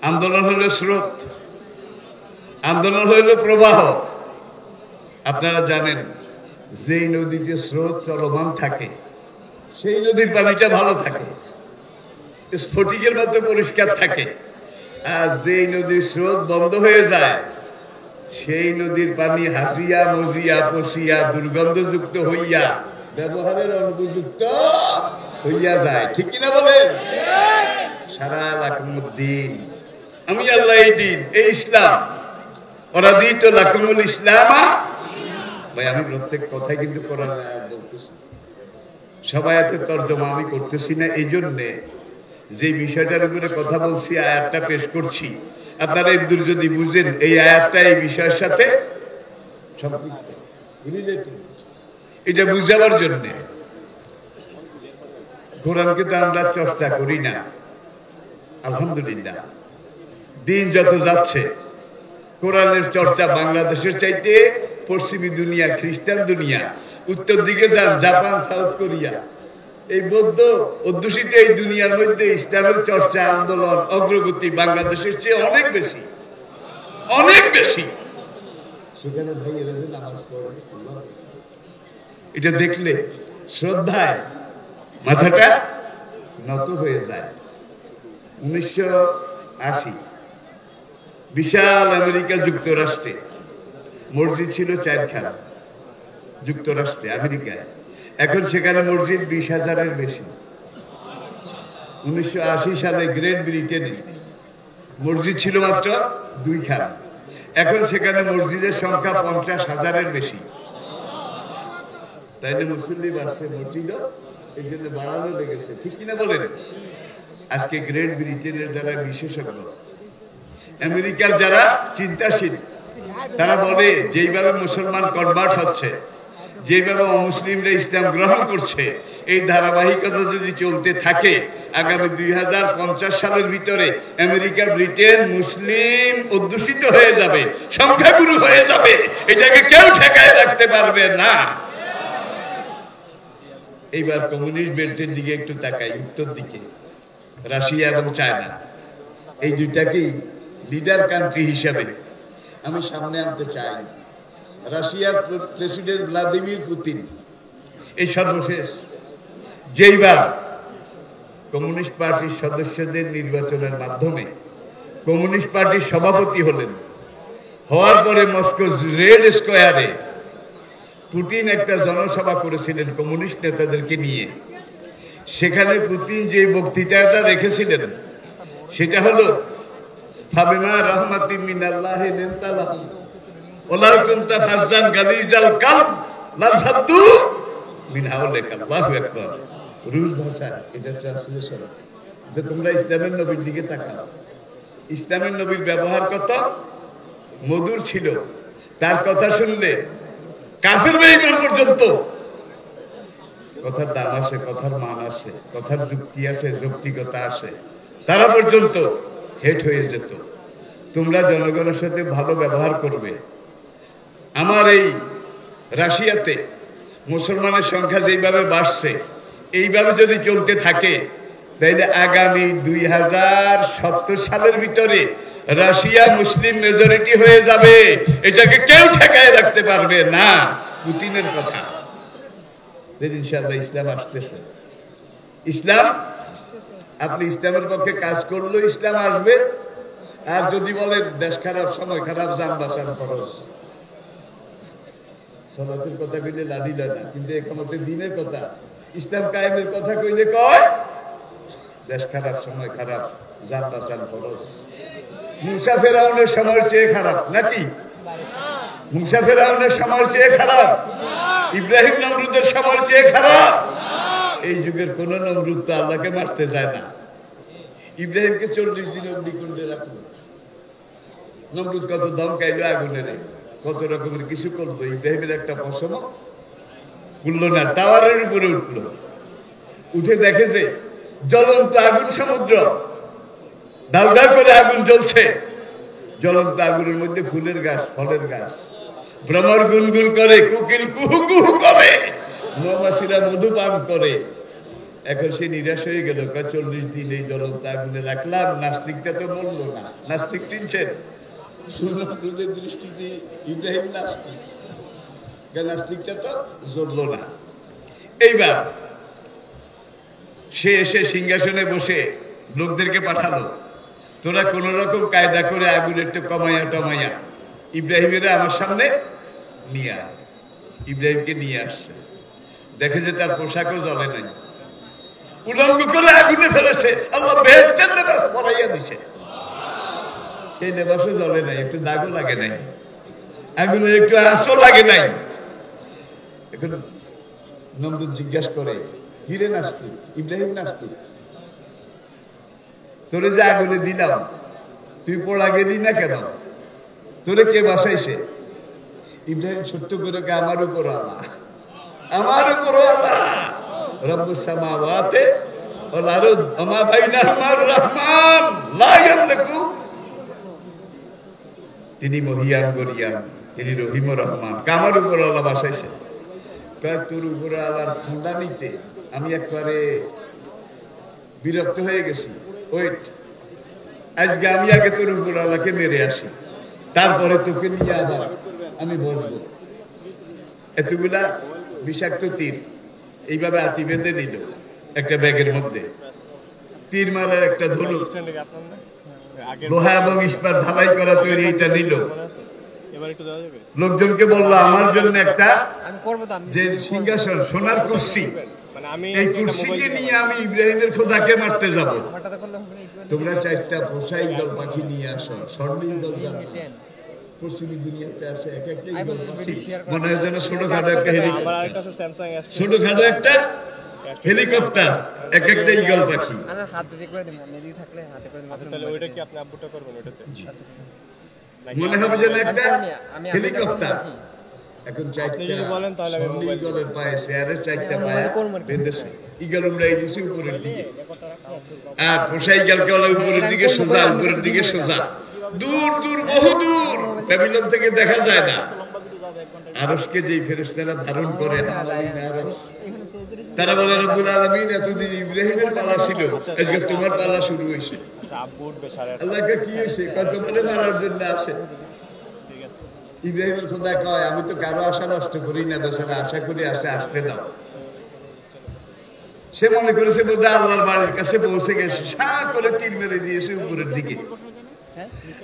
আন্দোলন হলো স্রোত, আন্দোলন হইল প্রবাহ। আপনারা জানেন, যেই নদীতে স্রোত চলমান থাকে সেই নদীর পানিটা ভালো থাকে, স্ফটিকের মতো পরিষ্কার থাকে। আর যেই নদীর স্রোত বন্ধ হয়ে যায় সেই নদীর পানি হাসিয়া মজিয়া পশিয়া দুর্গন্ধযুক্ত হইয়া ব্যবহারের অনুপযুক্ত হইয়া যায়, ঠিক কিনা বলেন? সারা লাকুমুদ্দিন, আমি আল্লাহ এই দিন, এই ইসলাম, ওরাদিত লাকুমুল ইসলামা। ভাই আমি প্রত্যেক কথাই কিন্তু কোরআন আয়াত বলতেছি, সবাই এত তর্জমা আমি করতেছি না, এই জন্যে যে বিষয়টার উপরে কথা বলছি আয়াতটা পেশ করছি, আপনারা একদূর যদি বুঝেন এই আয়াতটা এই বিষয়ের সাথে সম্পৃক্ত, এটা বুঝাবার জন্যে। কোরআনকে তো আমরা চর্চা করি না, আলহামদুলিল্লাহ দিন যত যাচ্ছে কোরআনের চর্চা বাংলাদেশের চাইতে পশ্চিমী দুনিয়া, খ্রিস্টান দুনিয়া, উত্তর দিকে যান জাপান, সাউথ কোরিয়া, এই বৌদ্ধ অধ্যুষিত এই দুনিয়ার মধ্যে ইসলামের চর্চা, আন্দোলন, অগ্রগতি বাংলাদেশের চেয়ে অনেক বেশি, অনেক বেশি। সেখানে ভাই এরা নামাজ পড়ে, এটা দেখলে শ্রদ্ধায় মাথাটা নত হয়ে যায়। 1980 বিশাল আমেরিকা যুক্তরাষ্ট্রে মসজিদ ছিল 4খান, যুক্তরাষ্ট্রে আমেরিকায়। এখন সেখানে মসজিদ 20,000-এর বেশি। 1980 সালে গ্রেট ব্রিটেনে মসজিদ ছিল মাত্র 2খান, এখন সেখানে মসজিদের সংখ্যা 50,000-এর বেশি। তাইলে মুসল্লি বাড়ছে, মসজিদও এই জন্য বাড়ানো লেগেছে, ঠিক কিনা বলেন? আজকে গ্রেট ব্রিটেনের যারা বিশেষজ্ঞ, আমেরিকার যারা চিন্তাশীল, তারা বলে যেইভাবে মুসলমান কনভার্ট হচ্ছে, যেভাবে অমুসলিমরা ইসলাম গ্রহণ করছে, এই ধারাবাহিকতা যদি চলতে থাকে আগামী 2050 সালের ভিতরে আমেরিকা, ব্রিটেন মুসলিম অধ্যুষিত হয়ে যাবে, সংখ্যাগুরু হয়ে যাবে, এটাকে কেউ ঠেকায় রাখতে পারবে না। এইবার কমিউনিস্ট বেল্টের দিকে একটু তাকাই, উত্তর দিকে রাশিয়া এবং চায়না, এই দুইটাকেই লিডার কান্ট্রি হিসাবে আমি সামনে আনতে চাই। রাশিয়ার প্রেসিডেন্ট ভ্লাদিমির পুতিন এই সর্বশেষ যেইবার কমিউনিস্ট পার্টির সদস্যদের নির্বাচনের মাধ্যমে কমিউনিস্ট পার্টির সভাপতি হলেন, হওয়ার পরে মস্কো রেড স্কোয়ারে পুতিন একটা জনসভা করেছিলেন কমিউনিস্ট নেতাদেরকে নিয়ে। সেখানে পুতিন যে বক্তৃতাটা রেখেছিলেন সেটা হলো ফাবিমা রাহমাতিন মিনাল্লাহি লিনতা লাহুম ওয়ালাউ কুনতা ফাজ্জান গালিজাল কালব লাযহাদু মিন হাওলিকা। আল্লাহু আকবার। রুশ ভাষায় এটা ট্রান্সলেশন, যে তোমরা ইসলামের নবীর দিকে তাকাও। ইসলামের নবীর ব্যবহার কত মধুর ছিল, তার কথা শুনলে কাফের বেঈমান পর্যন্ত কথার দাম আছে, কথার মান আছে, কথার যুক্তি আছে, যৌক্তিকতা আছে, তারা পর্যন্ত হেট হয়ে যেত। তোমরা জনগণের সাথে ভালো ব্যবহার করবে। আমার এই রাশিয়াতে মুসলমানের সংখ্যা যেইভাবে বাড়ছে, এইভাবে যদি চলতে থাকে তাইলে আগামী 2070 সালের ভিতরে রাশিয়া মুসলিম মেজরিটি হয়ে যাবে। এটাকে কেউ ঠেকায় রাখতে পারবে না। পুতিনের কথা। ইনশাআল্লাহ ইসলাম আসতেছে। ইসলাম, আপনি ইসলামের পক্ষে কাজ করলেও ইসলাম আসবে। আর যদি বলেন দেশ খারাপ, সময় খারাপ, যান বাঁচান খরচ, সালাতের কথা কইলে লাঠি না, কিন্তু একামতে দিনের কথা, ইসলাম কায়েমের কথা কইলে কয় দেশ খারাপ, সময় খারাপ, যান বাঁচান খরচ। মুসা ফেরাউনের সময়ের চেয়ে খারাপ নাকি? মুসা ফেরাউনের সময়ের চেয়ে খারাপ? ইব্রাহিম নমরুদের সময়ের চেয়ে খারাপ? এই যুগের কোন নমরুদ তো আল্লাহকে মারতে যায় না। ইব্রাহিমকে 40 দিন অগ্নিকুণ্ডে করে রাখলো। নমরুদ কত দম খাইলো আগুনের, কত রকমের কিছু করলো। ইব্রাহিমের একটা পশম উঠলো না, টাওয়ারের উপরে উঠলো। উঠে দেখে যে জ্বলন্ত আগুন সমুদ্র, দাউ দাউ করে আগুন জ্বলছে। জ্বলন্ত আগুনের মধ্যে ফুলের গাছ, ফলের গাছ, ভ্রমর গুনগুন করে, কুকিল কুহু কুহু করে, মৌমাছিরা মধু পান করে। এখন সে নিরাশ হয়ে গেল। 40 দিন এই জ্বলন্ত আগুনে রাখলাম, নাস্তিকটা তো বললো না। নাস্তিক চিনছেন? নমরুদের দৃষ্টিতে ইব্রাহিম নাস্তিক, নাস্তিকটা তো জ্বললো না। এইবার সে এসে সিংহাসনে বসে লোকদেরকে পাঠালো, তোরা কোন রকম কায়দা করে আগুন একটু কমাইয়া টমাইয়া ইব্রাহিমের আমার সামনে নিয়ে আয়। ইব্রাহিমকে নিয়ে আসছে। দেখে যে তার পোশাকও জ্বলে নাই, উলঙ্গ করে আগুনে ফেলেছে। আল্লাহ বেহেশতের লেবাস পরাইয়া দিছে, সেই লেবাসও জ্বলে নাই, একটু দাগও লাগে নাই, আগুনে একটু আঁচও লাগে নাই। এখন নমরুদ জিজ্ঞাসা করে, কিরে নাস্তিক? ইব্রাহিম নাস্তিক, তোরে যে আগুনে দিলাম তুই পোড়া গেলি না কেন? তোরে কে বাসাইছে? ইব্রাহিম ছোট্ট করে আমার উপর আল্লাহ, আমার উপর আল্লাহ, রব্বুস সামাওয়াতি ওয়াল আরদ ওয়া মা বাইনাহুমা আর-রহমান লা ইয়ামলিকু। তিনি মহিয়ান গরিয়ান, তিনি রহিম রহমান। কামার উপর আল্লাহ বাসাইছে। কয় তোর উপরে আল্লাহর ঠান্ডা নিতে আমি একবারে বিরক্ত হয়ে গেছি। ওয়েট, আজকে আমি আগে তোর উপর আল্লাহকে মেরে আসি, তারপরে তোকে নিয়ে আবার আমি বসবো। এতগুলা বিষাক্ত তীর এইভাবে আতি বেঁধে নিল একটা ব্যাগের মধ্যে। তীর মারার একটা ধনুক, লোহা এবং ইস্পাত ঢালাই করা তৈরি, এটা নিল। লোকজনকে বললো আমার জন্য একটা যে সিংহাসন, সোনার কুর্সি, এই কুর্সিকে নিয়ে আমি ইব্রাহিমের খোদাকে মারতে যাব। তোমরা 4টা পোষা ঈগল পাখি নিয়ে আসো। স্বর্ণ ঈগল জানো, পশ্চিমী দুনিয়াতে আছে এক একটা ঈগল পাখি, মনে হয় যেন ছোটখাটো একটা হেলিকপ্টার, এক একটা ঈগল পাখি। মনে হবে যেন একটা হেলিকপ্টার। এখন 4টা ঈগলের পায়ে, শেয়ারের 4টা পায়া বেঁধেছে। ঈগল উড়াই দিছে উপরের দিকে, আর পোষা ঈগলকে হলো উপরের দিকে সোজা, উপরের দিকে সোজা, দূর দূর, বহু দূর, ব্যাবিলন থেকে দেখা যায় না। আরশকে যেই ফেরেশতারা ধারণ করে, তারা বলে রব্বুল আলামিন এতদিন ইব্রাহিমের পালা ছিল, আজকে তোমার পালা শুরু হয়েছে। আল্লাহকে কি হয়েছে? তোমার মারার জন্য আসে। ইব্রাহিমের খোদা কয় আমি তো কারো আশা নষ্ট করি না, বেচারা আশা করি আসতে দাও। সে মনে করেছে বোধ আল্লাহর বাড়ির কাছে পৌঁছে গেছে, সা করে তীর মেরে দিয়েছে উপরের দিকে।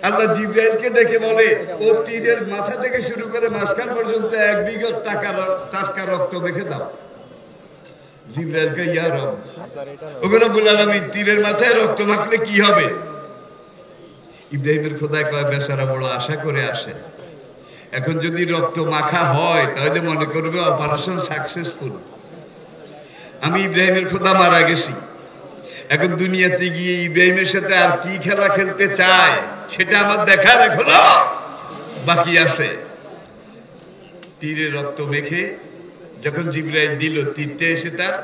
আল্লাহ জিব্রাইলকে ডেকে বলে ও তীরের মাথা থেকে শুরু করে মাঝখান পর্যন্ত 1 বিঘত টাটকা রক্ত মেখে দাও। জিব্রাইলকে ইয়া রব, ওগুলো বললাম তীরের মাথায় রক্ত মাখলে কি হবে? ইব্রাহিমের খোদা কয় বেচারা বড় আশা করে আসে, এখন যদি রক্ত মাখা হয় তাহলে মনে করবে অপারেশন সাকসেসফুল। আমি ইব্রাহিমের খোদা মারা গেছি, এখন দুনিয়াতে গিয়ে ইব্রাহিমের সাথে আর কি খেলা খেলতে চায় সেটা আমার দেখার এখনো বাকি আছে। তীরে রক্ত মেখে যখন জিব্রাইল দিল, তীরটা এসে তার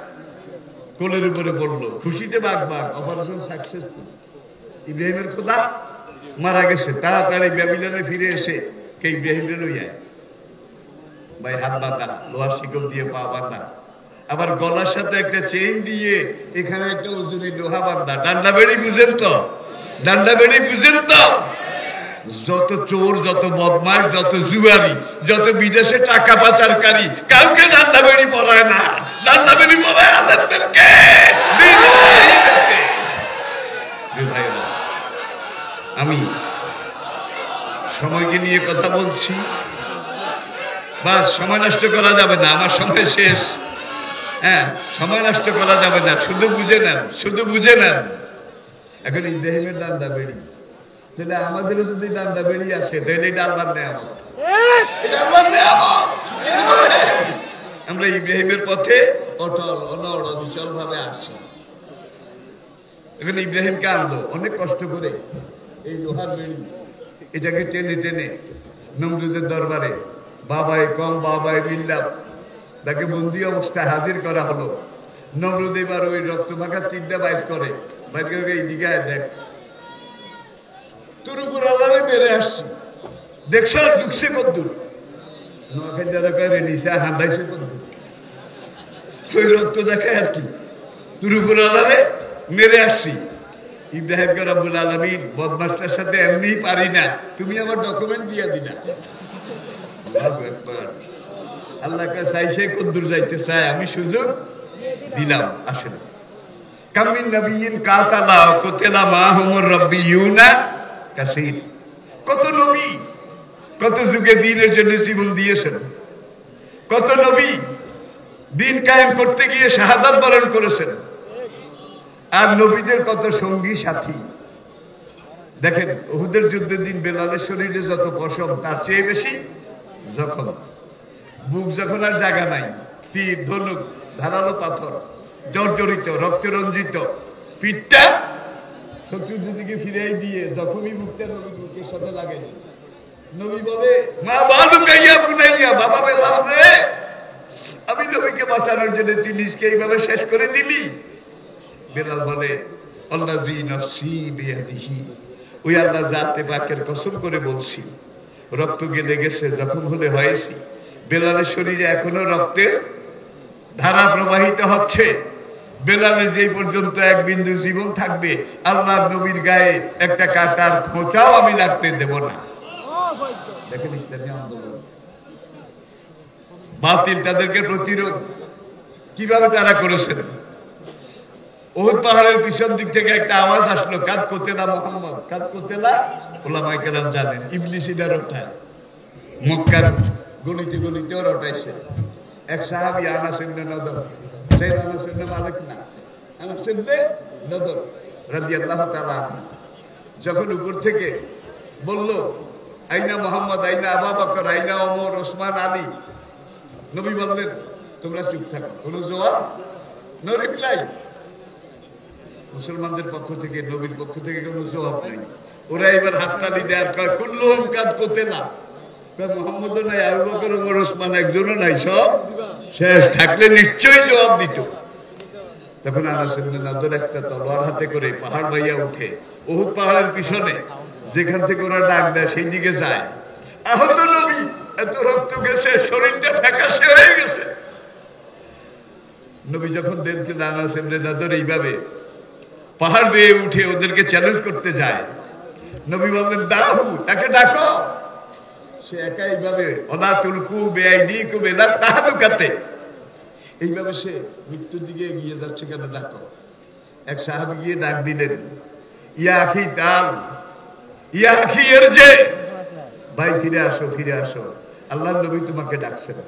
কোলের উপরে পড়লো, খুশিতে বাঘ, অপারেশন সাকসেসফুল। ইব্রাহিমের খোদা মারা গেছে, তাড়াতাড়ি ব্যাবিলনে ফিরে এসে কে ইব্রাহিমের লইয়া ভাই হাত বাঁধা, লোহার শিকল দিয়ে পা বাঁধা, আবার গলার সাথে একটা চেইন দিয়ে এখানে একটা ওজনী লোহা বাঁধা। ডান্ডা বেড়ি বুঝেন তো? ডান্ডা বেড়ি বুঝেন তো? যত চোর, যত বদমাশ, যত জুয়ারি, যত বিদেশে টাকা পাচারকারী কাউকে ডান্ডা বেড়ি পরায় না, ডান্ডা বেড়ি পরায় আলেমদেরকে। আমি সময়কে নিয়ে কথা বলছি, বাস সময় নষ্ট করা যাবে না, আমার সময় শেষ। হ্যাঁ, সময় নষ্ট করা যাবে না, শুধু বুঝে নেন, শুধু বুঝে নেন। এখন ইব্রাহিমের ডান্ডা বেড়ি, তাহলে আমাদেরও যদি ডান্ডা বেড়ি আসে তাহলে এটা আল্লাহর নেয়ামত, এটা আল্লাহর নেয়ামত। আমরা ইব্রাহিমের পথে অটল, অনড়, অবিচল ভাবে আসি। এখন ইব্রাহিমকে আনলো অনেক কষ্ট করে, এই লোহার বেড়ি এটাকে টেনে টেনে নমরুদের দরবারে বাবায় কম বাবায় মিল্লাত তাকে বন্দি অবস্থায় হাজির করা হলো। নমরুদ এবার ওই রক্ত মাখা তীরটা বাইর করে, বাইর করে এই দিঘায় দেখ তোর উপর আলাদা মেরে আসছি, দেখছ ঢুকছে কদ্দুর, নোয়াখালী যারা করে নিচে হাঁদাইছে কদ্দুর, ওই রক্ত দেখায় আর কি, তোর উপর আলাদা মেরে আসছি। ইব্রাহিম রব্বুল আলামিন বদমাশটার সাথে এমনি পারি না, তুমি আমার ডকুমেন্ট দিয়ে দিলা। আল্লাহকে চাইছে কদ্দুর যাইতে চায়, আমি সুযোগ দিলাম, আসেন। কামিন নবিয়িন কাতালা কুতিলা মাহুমুর রাব্বিয়ুনা কাসীর। কত নবী কত যুগে দ্বীনের জন্য জীবন দিয়েছেন, কত নবী দ্বীন কায়েম করতে গিয়ে শাহাদাত বরণ করেছেন, আর নবীদের কত সঙ্গী সাথী। দেখেন উহুদের যুদ্ধের দিন বেলালের শরীরে যত পশম তার চেয়ে বেশি জখম, বুক যখন আর জায়গা নাই, তীর ধনুক ধারালো পাথর জর্জরিত রক্তে রঞ্জিত, পিঠটা শত্রুদের দিকে ফিরাই দিয়ে জখমই বুকটা নবীর বুকের সাথে লাগাই দিল। নবী বলে মা বালু গাইয়া বুনাইয়া, বাবা বেলাল রে, আমি নবীকে বাঁচানোর জন্য তুই নিজকে এইভাবে শেষ করে দিলি। বেলাল বলে আল্লাযী নাফসি বিয়াদিহি, ওই আল্লাহ জাতে পাকের কসম করে বলছি, রক্ত গেলে গেছে, জখম হলে হয়েছি। বেলালের শরীরে এখনো রক্তের ধারা প্রবাহিত হচ্ছে। বেলালের যেই পর্যন্ত এক বিন্দু জীবন থাকবে, আল্লাহর নবীর গায়ে একটা কাঁটার খোঁচাও আমি লাগতে দেব না। দেখেন ইসলামী আন্দোলন, বাতিল তাদেরকে প্রতিরোধ কিভাবে তারা করেছেন। উহুদ পাহাড়ের পিছন দিক থেকে একটা আওয়াজ আসলো, কাদ কোতেলা মোহাম্মদ, কাদ কোতেলা। ওলামায়ে কেরাম জানেন ইবলিস ইডা রটায়, মক্কার গলিতে গলিতেও রটাইছে। এক সাহাবী আনাস ইবনে নদর, সেই আনাস ইবনে মালিক না, আনাস ইবনে নদর রাদিয়াল্লাহু তাআলা আনহু, যখন উপর থেকে বলল আইনা মোহাম্মদ, আইনা আবু বকর, আইনা ওমর, ওসমান, আলী, নবী বললেন তোমরা চুপ থাকো, কোনো জবাব, নো রিপ্লাই। মুসলমানদের পক্ষ থেকে, নবীর পক্ষ থেকে কোনো জবাব নাই। ওরা এবার হাততালি দেয়ার কয় কুল্লুহুম কাদ কোতেলা, মোহাম্মদও নাই, আবু বকর, ওমর, ওসমান একজনও নাই, সব শেষ। থাকলে নিশ্চয়ই জবাব দিত। তখন আনাস ইবনে নদর একটা তলোয়ার হাতে করে পাহাড় বাইয়া উঠে উহুদ পাহাড়ের পিছনে যেখান থেকে ওরা ডাক দেয় সেই দিকে যায়। আহত নবী, এত রক্ত গেছে, শরীরটা ফ্যাকাশে হয়ে গেছে। নবী যখন দেখতে আনাস ইবনে নদর এইভাবে পাহাড় বেয়ে উঠে ওদেরকে চ্যালেঞ্জ করতে যায়, নবী বললেন দাহু, তাকে ডাকো। সে একা এইভাবে অলা তুলকু বেআইদিকুম ইলা তাহলুকাতে, এইভাবে সে মৃত্যুর দিকে এগিয়ে যাচ্ছে। কেন? ডাকো। এক সাহাবী গিয়ে ডাক দিলেন, ইয়া আখি তাল, ইয়া আখি ইরজি, ভাই ফিরে আসো, ফিরে আসো, আল্লাহর নবী তোমাকে ডাকছেন।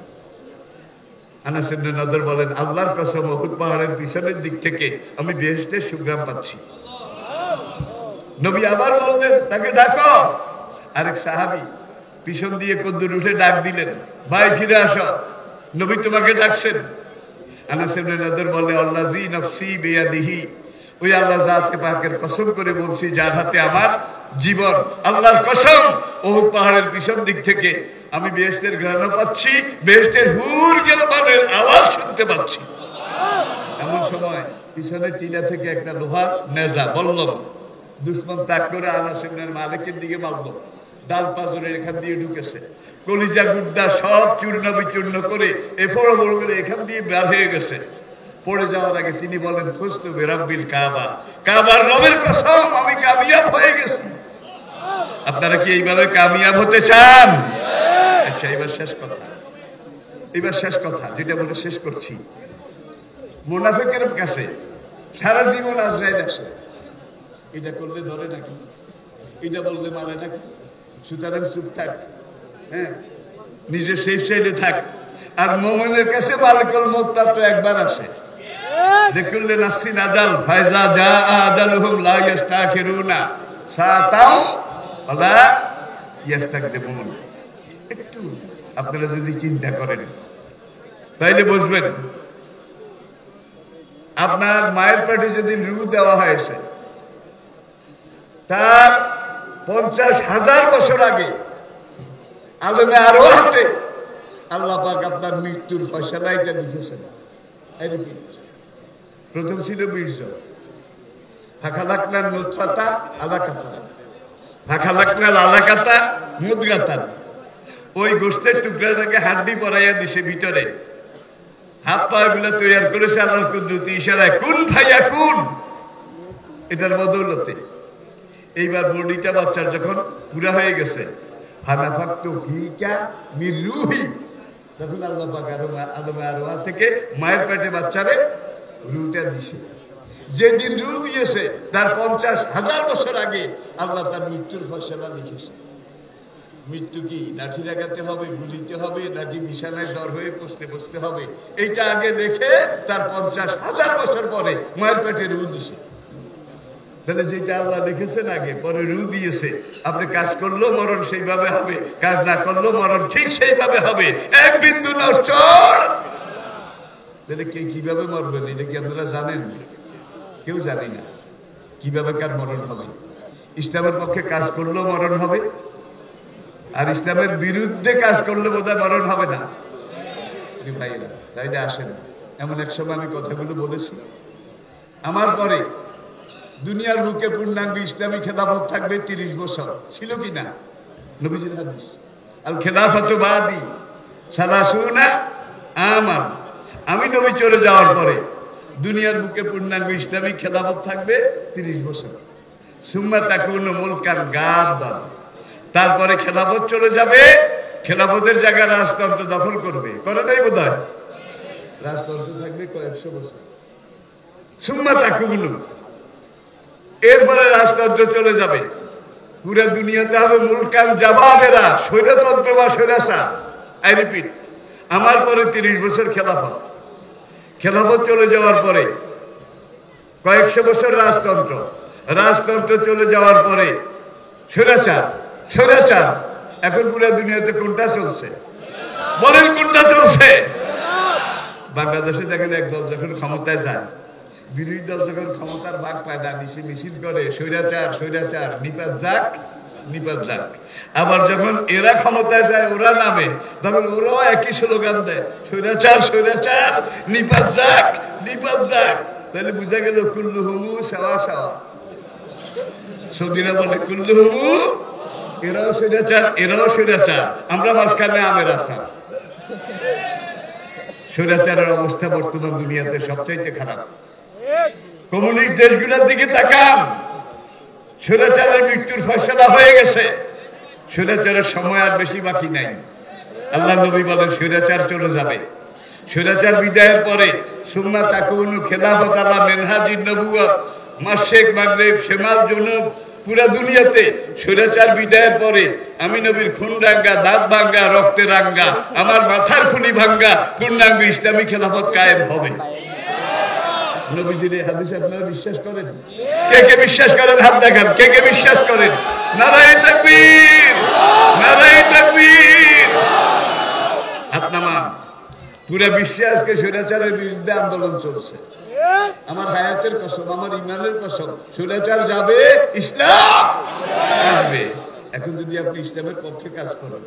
আনাস ইবনে নদর বলেন, আল্লাহর কসম, উহুদ পাহাড়ের পিছনের দিক থেকে আমি বেহেশতের সুঘ্রাণ পাচ্ছি। নবী আবার বললেন, তাকে ডাকো। আরেক সাহাবী পিছন দিয়ে কদ্দুর উঠে ডাক দিলেন, ভাই ফিরে আসো, নবী তোমাকে ডাকছেন। আনাস ইবনে নদর বলে, আল্লাযী নফসি বিয়াদিহি, ওই আল্লাহ জাতে পাকের কসম করে বলছি যার হাতে আমার জীবন, আল্লাহর কসম, উহুদ পাহাড়ের পিছন দিক থেকে আমি বেহেশতের ঘ্রাণ পাচ্ছি, বেহেশতের হুর গেলবানের আওয়াজ শুনতে পাচ্ছি। এমন সময় পিছনের টিলা থেকে একটা লোহার নেজা বলল, দুশমন তাক করে আনাস ইবনে মালিকের দিকে মারল, ডান পাজরের এখান দিয়ে ঢুকেছে, কলিজা গুদ্দা সব চূর্ণ বিচূর্ণ করে এফড় বড় করে এখান দিয়ে বের হয়ে গেছে। পড়ে যাওয়ার আগে তিনি বলেন, ফুস্তু বিরাব্বিল কাবা, কাবার রবের কসম আমি কামিয়াব হয়ে গেছি। আপনারা কি এইভাবে কামিয়াব হতে চান? আচ্ছা, এবার শেষ কথা, এবার শেষ কথা যেটা বলে শেষ করছি। মুনাফিকের কাছে সারা জীবন আজরাইল আসে, এটা করলে ধরে নাকি, এটা বললে মারে নাকি, সুতরাং চুপ থাক, হ্যাঁ, নিজে সেফ সাইডে থাক। আর মুমিনের কাছে মালিকুল মউত তো একবার আসে, লিকুল্লি নাফসিন আজাল, ফাইজা জা আজালুহুম লা ইস্তাখিরুনা সাতাও ওয়ালা ইস্তাকদিমুন। একটু আপনারা যদি চিন্তা করেন তাইলে বুঝবেন, আপনার মায়ের পেটে যেদিন রূহ দেওয়া হয়েছে তার 50,000 বছর আগে আলমে আরওয়াহতে আল্লাহ পাক আপনার মৃত্যুর ফয়সালা এটা লিখেছেন। প্রথম ছিল বীর্য, ফাখালাকনাল নুতফাতা আলাকাতা, ফাখালাকনাল আলাকাতা মুদগাতান। ওই গোশতের টুকরাটাকে হাড্ডি পরাইয়া দিছে ভিতরে, হাত পা গুলা তৈরি করেছে আল্লাহর কুদরতি ইশারায়, কুন ফাইয়া কুন, এটার বদৌলতে। এইবার বডিটা বাচ্চার যখন পুরা হয়ে গেছে, ফানাফাকতু ফিকা মির রূহি, তখন আল্লাহ পাক আলমে আরওয়াহ থেকে মায়ের পেটে বাচ্চারে রূহটা দিছে। যেদিন রূহ দিয়েছে তার 50,000 বছর আগে আল্লাহ তার মৃত্যুর ফয়সালা লিখেছে। মৃত্যু কি লাঠি লাগাতে হবে, গুলিতে হবে, নাকি বিছানায় জ্বর হয়ে বসতে হবে, এইটা আগে লেখে তার 50,000 বছর পরে মায়ের পেটে রূহ দিছে। তাহলে যেটা আল্লাহ লিখেছেন আগে, পরে রূহ দিয়েছে। আপনি কাজ করলেও মরণ সেইভাবে হবে, কাজ না করলেও মরণ ঠিক সেইভাবে হবে, এক বিন্দু নড়চড়। তাহলে কে কিভাবে মরবেন এটা কি আপনারা জানেন? কেউ জানি না কিভাবে কার মরণ হবে। ইসলামের পক্ষে কাজ করলেও মরণ হবে, আর ইসলামের বিরুদ্ধে কাজ করলে বোধহয় মরণ হবে না। ভাইরা তাই যে আসেন, এমন এক সময় আমি কথাগুলো বলেছি, আমার পরে দুনিয়ার বুকে পূর্ণাঙ্গ ইসলামী খেলাফত থাকবে 30 বছর। ছিল কি না? নবীজির হাদিস, আল খেলাফাতু বাদি সালাসুনা আমান, আমি নবী চলে যাওয়ার পরে দুনিয়ার বুকে পূর্ণাঙ্গ ইসলামী খেলাফত থাকবে 30 বছর। সুম্মা তাকুনু মুলকান গাদ্দান, তারপরে খেলাফত চলে যাবে, খেলাফতের জায়গায় রাজতন্ত্র দখল করবে, করে নাই বোধ হয়, রাজতন্ত্র থাকবে কয়েকশো বছর। সুম্মা তাকুনু, এরপরে রাজতন্ত্র চলে যাবে, পুরো দুনিয়াতে হবে মুলকান জাবাবেরা, স্বৈরতন্ত্র বা স্বৈরাচার। আই রিপিট, আমার পরে 30 বছর খেলাফত, খেলাফত চলে যাওয়ার পরে কয়েকশো বছর রাজতন্ত্র, রাজতন্ত্র চলে যাওয়ার পরে স্বৈরাচার, স্বৈরাচার। এখন পুরো দুনিয়াতে কোনটা চলছে? বলেন কোনটা চলছে? বাংলাদেশে দেখেন একদল যখন ক্ষমতায় যায়, বিরোধী দল যখন ক্ষমতার ভাগ পায় না, নিচে মিছিল করে স্বৈরাচার স্বৈরাচার, নিপাত যাক নিপাত যাক। আবার যখন এরা ক্ষমতায় যায়, ওরা নামে, তখন ওরাও একই স্লোগান দেয়, স্বৈরাচার স্বৈরাচার, নিপাত যাক নিপাত যাক। তাহলে বুঝা গেল কুল্লুহুমু সাওয়া সাওয়া। সৌদিরা বলে কুল্লুহুমু, এরাও স্বৈরাচার এরাও স্বৈরাচার, আমরা মাঝখানে আমের আসার। স্বৈরাচারের অবস্থা বর্তমান দুনিয়াতে সবচাইতে খারাপ। কমিউনিস্ট দেশগুলোর দিকে তাকান, স্বৈরাচারের মৃত্যুর ফয়সালা হয়ে গেছে, স্বৈরাচারের সময় আর বেশি বাকি নাই। আল্লাহ নবী বলেন স্বৈরাচার চলে যাবে। স্বৈরাচার বিদায়ের পরে সুম্মা তাকুনু খেলাফত আলা মিনহাজিন নবুওয়াত, মাশরিক মাগরিব শিমাল জুনুব, পুরা দুনিয়াতে স্বৈরাচার বিদায়ের পরে আমি নবীর খুন রাঙ্গা, দাঁত ভাঙ্গা, রক্তে রাঙ্গা, আমার মাথার খুলি ভাঙ্গা পূর্ণাঙ্গ ইসলামী খেলাফত কায়েম হবে। নবীজির এই হাদিস আপনারা বিশ্বাস করেন? কে কে বিশ্বাস করেন হাত দেখান। কে কে বিশ্বাস করেন? নারায়ে তাকবীর, নারায়ে তাকবীর। হাত নামান। পুরা বিশ্বে আজকে স্বৈরাচারের বিরুদ্ধে আন্দোলন চলছে। আমার হায়াতের কসম, আমার ইমানের কসম, স্বৈরাচার যাবে, ইসলাম আসবে। এখন যদি আপনি ইসলামের পক্ষে কাজ করেন,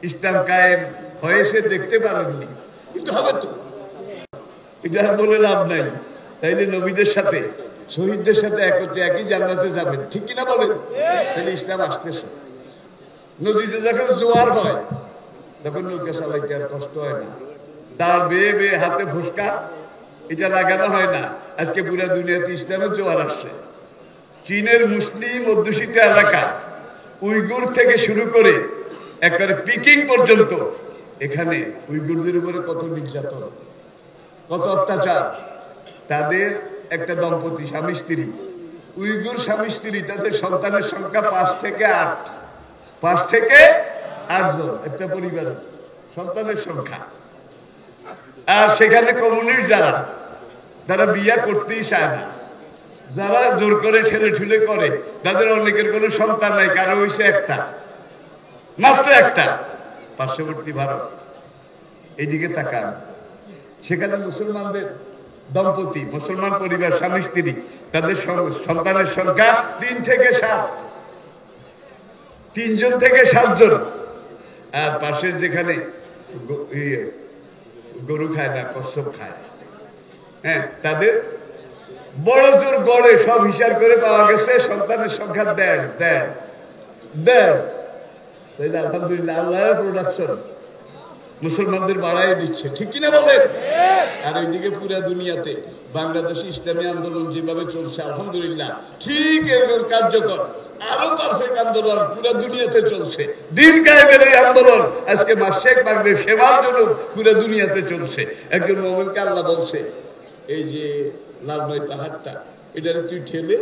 ইসলাম কায়েম হয়েছে দেখতে পারেননি, কিন্তু হবে তো, এটা বলে লাভ নাই। তাইলে নবীদের সাথে শহীদদের সাথে একত্রে একই জান্নাতে যাবেন, ঠিক কিনা বলেন? তাহলে ইসলাম আসতেছে। নদীতে যখন জোয়ার হয় তখন নৌকা চালাইতে আর কষ্ট হয় না, দাঁড় বেয়ে বেয়ে হাতে ফুসকা এটা লাগানো হয় না। আজকে পুরা দুনিয়াতে ইসলামের জোয়ার আসছে। চীনের মুসলিম অধ্যুষিত এলাকা উইগুর থেকে শুরু করে একেবারে পিকিং পর্যন্ত, এখানে উইগুরদের উপরে কত নির্যাতন, কত অত্যাচার। তাদের একটা দম্পতি স্বামী স্ত্রী, উইগুর স্বামী স্ত্রী, তাদের সন্তানের সংখ্যা 5 থেকে 8, 5 থেকে 8 জন একটা পরিবারের সন্তানের সংখ্যা। আর সেখানে কমিউনিস্ট যারা, তারা বিয়ে করতেই চায় না, যারা জোর করে ঠেলে ঠুলে করে, তাদের অনেকের কোনো সন্তান নাই, কারো হয়েছে একটা, মাত্র একটা। পার্শ্ববর্তী ভারত, এইদিকে তাকান, সেখানে মুসলমানদের দম্পতি, মুসলমান পরিবার স্বামী স্ত্রী, তাদের সন্তানের সংখ্যা 3 থেকে 7, 3 জন থেকে 7 জন। আর পাশের যেখানে গরু খায় না, কচ্ছপ খায়, হ্যাঁ, তাদের বড় জোর গড়ে সব হিসাব করে পাওয়া গেছে সন্তানের সংখ্যা 1.5। তাই না? আলহামদুলিল্লাহ, আল্লাহ প্রোডাকশন মুসলমানদের বাড়াই দিচ্ছে, ঠিক কিনা বলেন? আর এইদিকে পুরা দুনিয়াতে বাংলাদেশে ইসলামী আন্দোলন যেভাবে চলছে, আলহামদুলিল্লাহ, ঠিক এরকম কার্যকর আরো পারফেক্ট আন্দোলন পুরা দুনিয়াতে চলছে। দিন কায়েমের এই আন্দোলন আজকে মাশরিক মাগরিব শিমাল জুনুব পুরা দুনিয়াতে চলছে। একজন মুমিনকে আল্লাহ বলছে, এই যে লালমাই পাহাড়টা, এটা তুই ঠেলে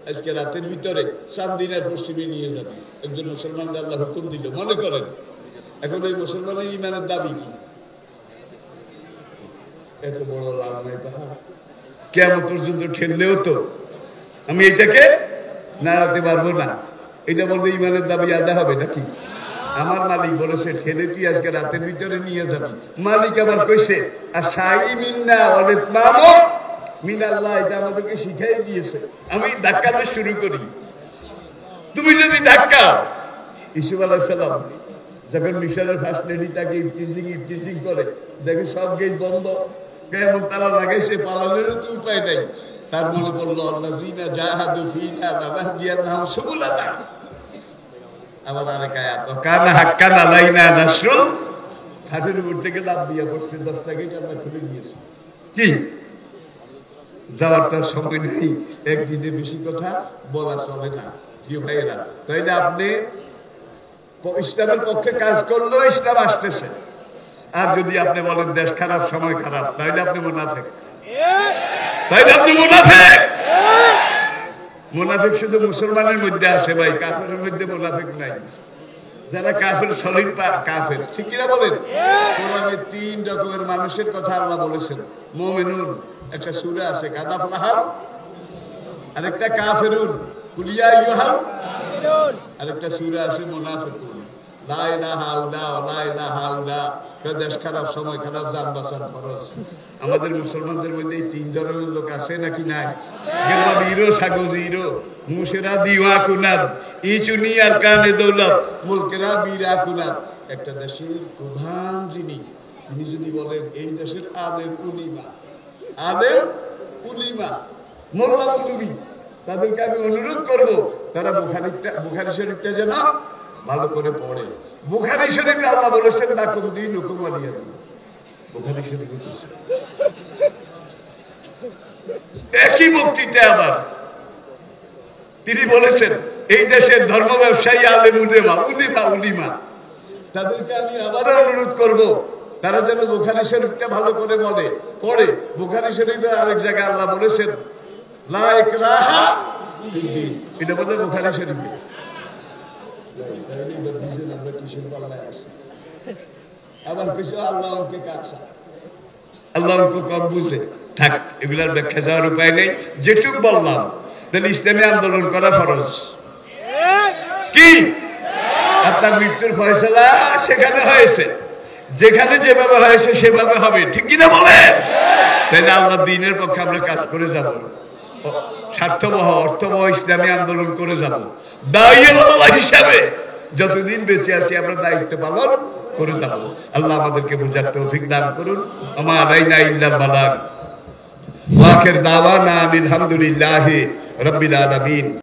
আজকে রাতের ভিতরে চান্দিনার পশ্চিমে নিয়ে যাবি। একজন মুসলমানদের আল্লাহ হুকুম দিল। মনে করেন এখন এই মুসলমানের ইমানের দাবি কি? এত বড় লালমাই পাহাড় কিয়ামত পর্যন্ত ঠেললেও তো আমি এটাকে নাড়াতে পারবো না, এটা বলতে ইমানের দাবি আদা হবে নাকি? আমার মালিক বলেছে ঠেলে তুই আজকে রাতের ভিতরে নিয়ে যাবি। মালিক আবার কইছে আসাই মিন্না ওয়ালিদ মামু মিনাল্লাহ, এটা আমাদেরকে শিখাই দিয়েছে। আমি ধাক্কানো শুরু করি, তুমি যদি ধাক্কাও। ইসুফ আলাইহিস সালাম যখন মিশরের ফার্স্ট লেডি তাকে ইফটিজিং করে, দেখে সব গেট বন্ধ, কেমন তারা লাগাইছে, পালানোরও তো উপায় নাই। তার মনে পড়লো আল্লাযীনা জাহাদু ফীনা লানাহদিয়ান্নাহুম সুবুলানা। আবার আরেক আয়াত, কানা হাক্কান আলাইনা নাসরুল, খাটের উপর থেকে লাফ দিয়ে পড়ছে, 10টা গেট আল্লাহ খুলে দিয়েছে। কি যাওয়ার তার সময় নেই, একদিনে বেশি কথা বলা চলে না। কি ভাইয়েরা, তাইলে আপনি ইসলামের পক্ষে কাজ করলেও ইসলাম আসতেছে। আর যদি আপনি বলেন দেশ খারাপ, সময় খারাপ, তাইলে আপনি মুনাফিক। তাইলে আপনি মুনাফিক। মুনাফিক শুধু মুসলমানের মধ্যে আছে ভাই, কাফেরের মধ্যে মুনাফিক নাই। যারা কাফের সলিড কাফের, ঠিক কিনা বলেন? কোরআনে 3 রকমের মানুষের কথা আল্লাহ বলেছেন। মুমিনুন একটা সূরা আছে, কাদ আফলাহাল, আরেকটা কাফেরুন, কুলিয়া আইয়ুহাল, আরেকটা সূরা আছে মুনাফিকুন, লা ইলাহা ইল্লা লা ইলাহা ইল্লা। দেশ খারাপ, সময় খারাপ, জান বাঁচান ফরজ। আমাদের মুসলমানদের মধ্যে এই 3 ধরনের লোক আছে নাকি নাই? গেলাবিরো সাগজিরো মুশরা দিওয়া কুনাদ ইচুনি আর কানে দৌলত মুলকেরা বীরা কুনাদ। একটা দেশের প্রধান যিনি, তিনি যদি বলেন এই দেশের আলেম উলিমা, আলেম উলিমা, মোল্লা মুলবি, তাদেরকে আমি অনুরোধ করব তারা বুখারী শরীফটা যেন ভালো করে পড়ে। বুখারী শরীফে আল্লাহ বলেছেন না কোন দিন হুকুম আলিয়া দিন। বুখারী শরীফে বলেছেন। একই বক্তৃতায় আবার তিনি বলেছেন এই দেশের ধর্ম ব্যবসায়ী আলেম উলেমা উলিমা উলিমা তাদেরকে আমি আবারও অনুরোধ করব, তারা যেন বুখারী শরীফটা ভালো করে বলে পড়ে। বুখারী শরীফের আরেক জায়গায় আল্লাহ বলেছেন লা ইকরাহা ফিদ্দীন, এটা বলে বুখারী শরীফে। আবার কিছু আল্লাহ অঙ্কে কাছে আল্লাহ অঙ্ক কম বুঝে থাক, এগুলার ব্যাখ্যা যাওয়ার উপায় নেই। যেটুক বললাম তাহলে ইসলামী আন্দোলন করা ফরজ। কি আপনার মৃত্যুর ফয়সালা সেখানে হয়েছে, যেখানে যেভাবে হয়েছে সেভাবে হবে, ঠিক কিনা বলে? তাহলে আল্লাহ দ্বীনের পক্ষে আমরা কাজ করে যাব, স্বার্থবহ অর্থবহ ইসলামী আন্দোলন করে যাব। দায়ী আল্লাহ হিসাবে যতদিন বেঁচে আছি আমরা দায়িত্ব পালন করে যাব। আল্লাহ আমাদেরকে বুঝার তৌফিক দান করুন। আমা আলাইনা ইল্লাল বালাগ ওয়া আখির দাওয়ানা আলহামদুলিল্লাহি রাব্বিল আলামিন।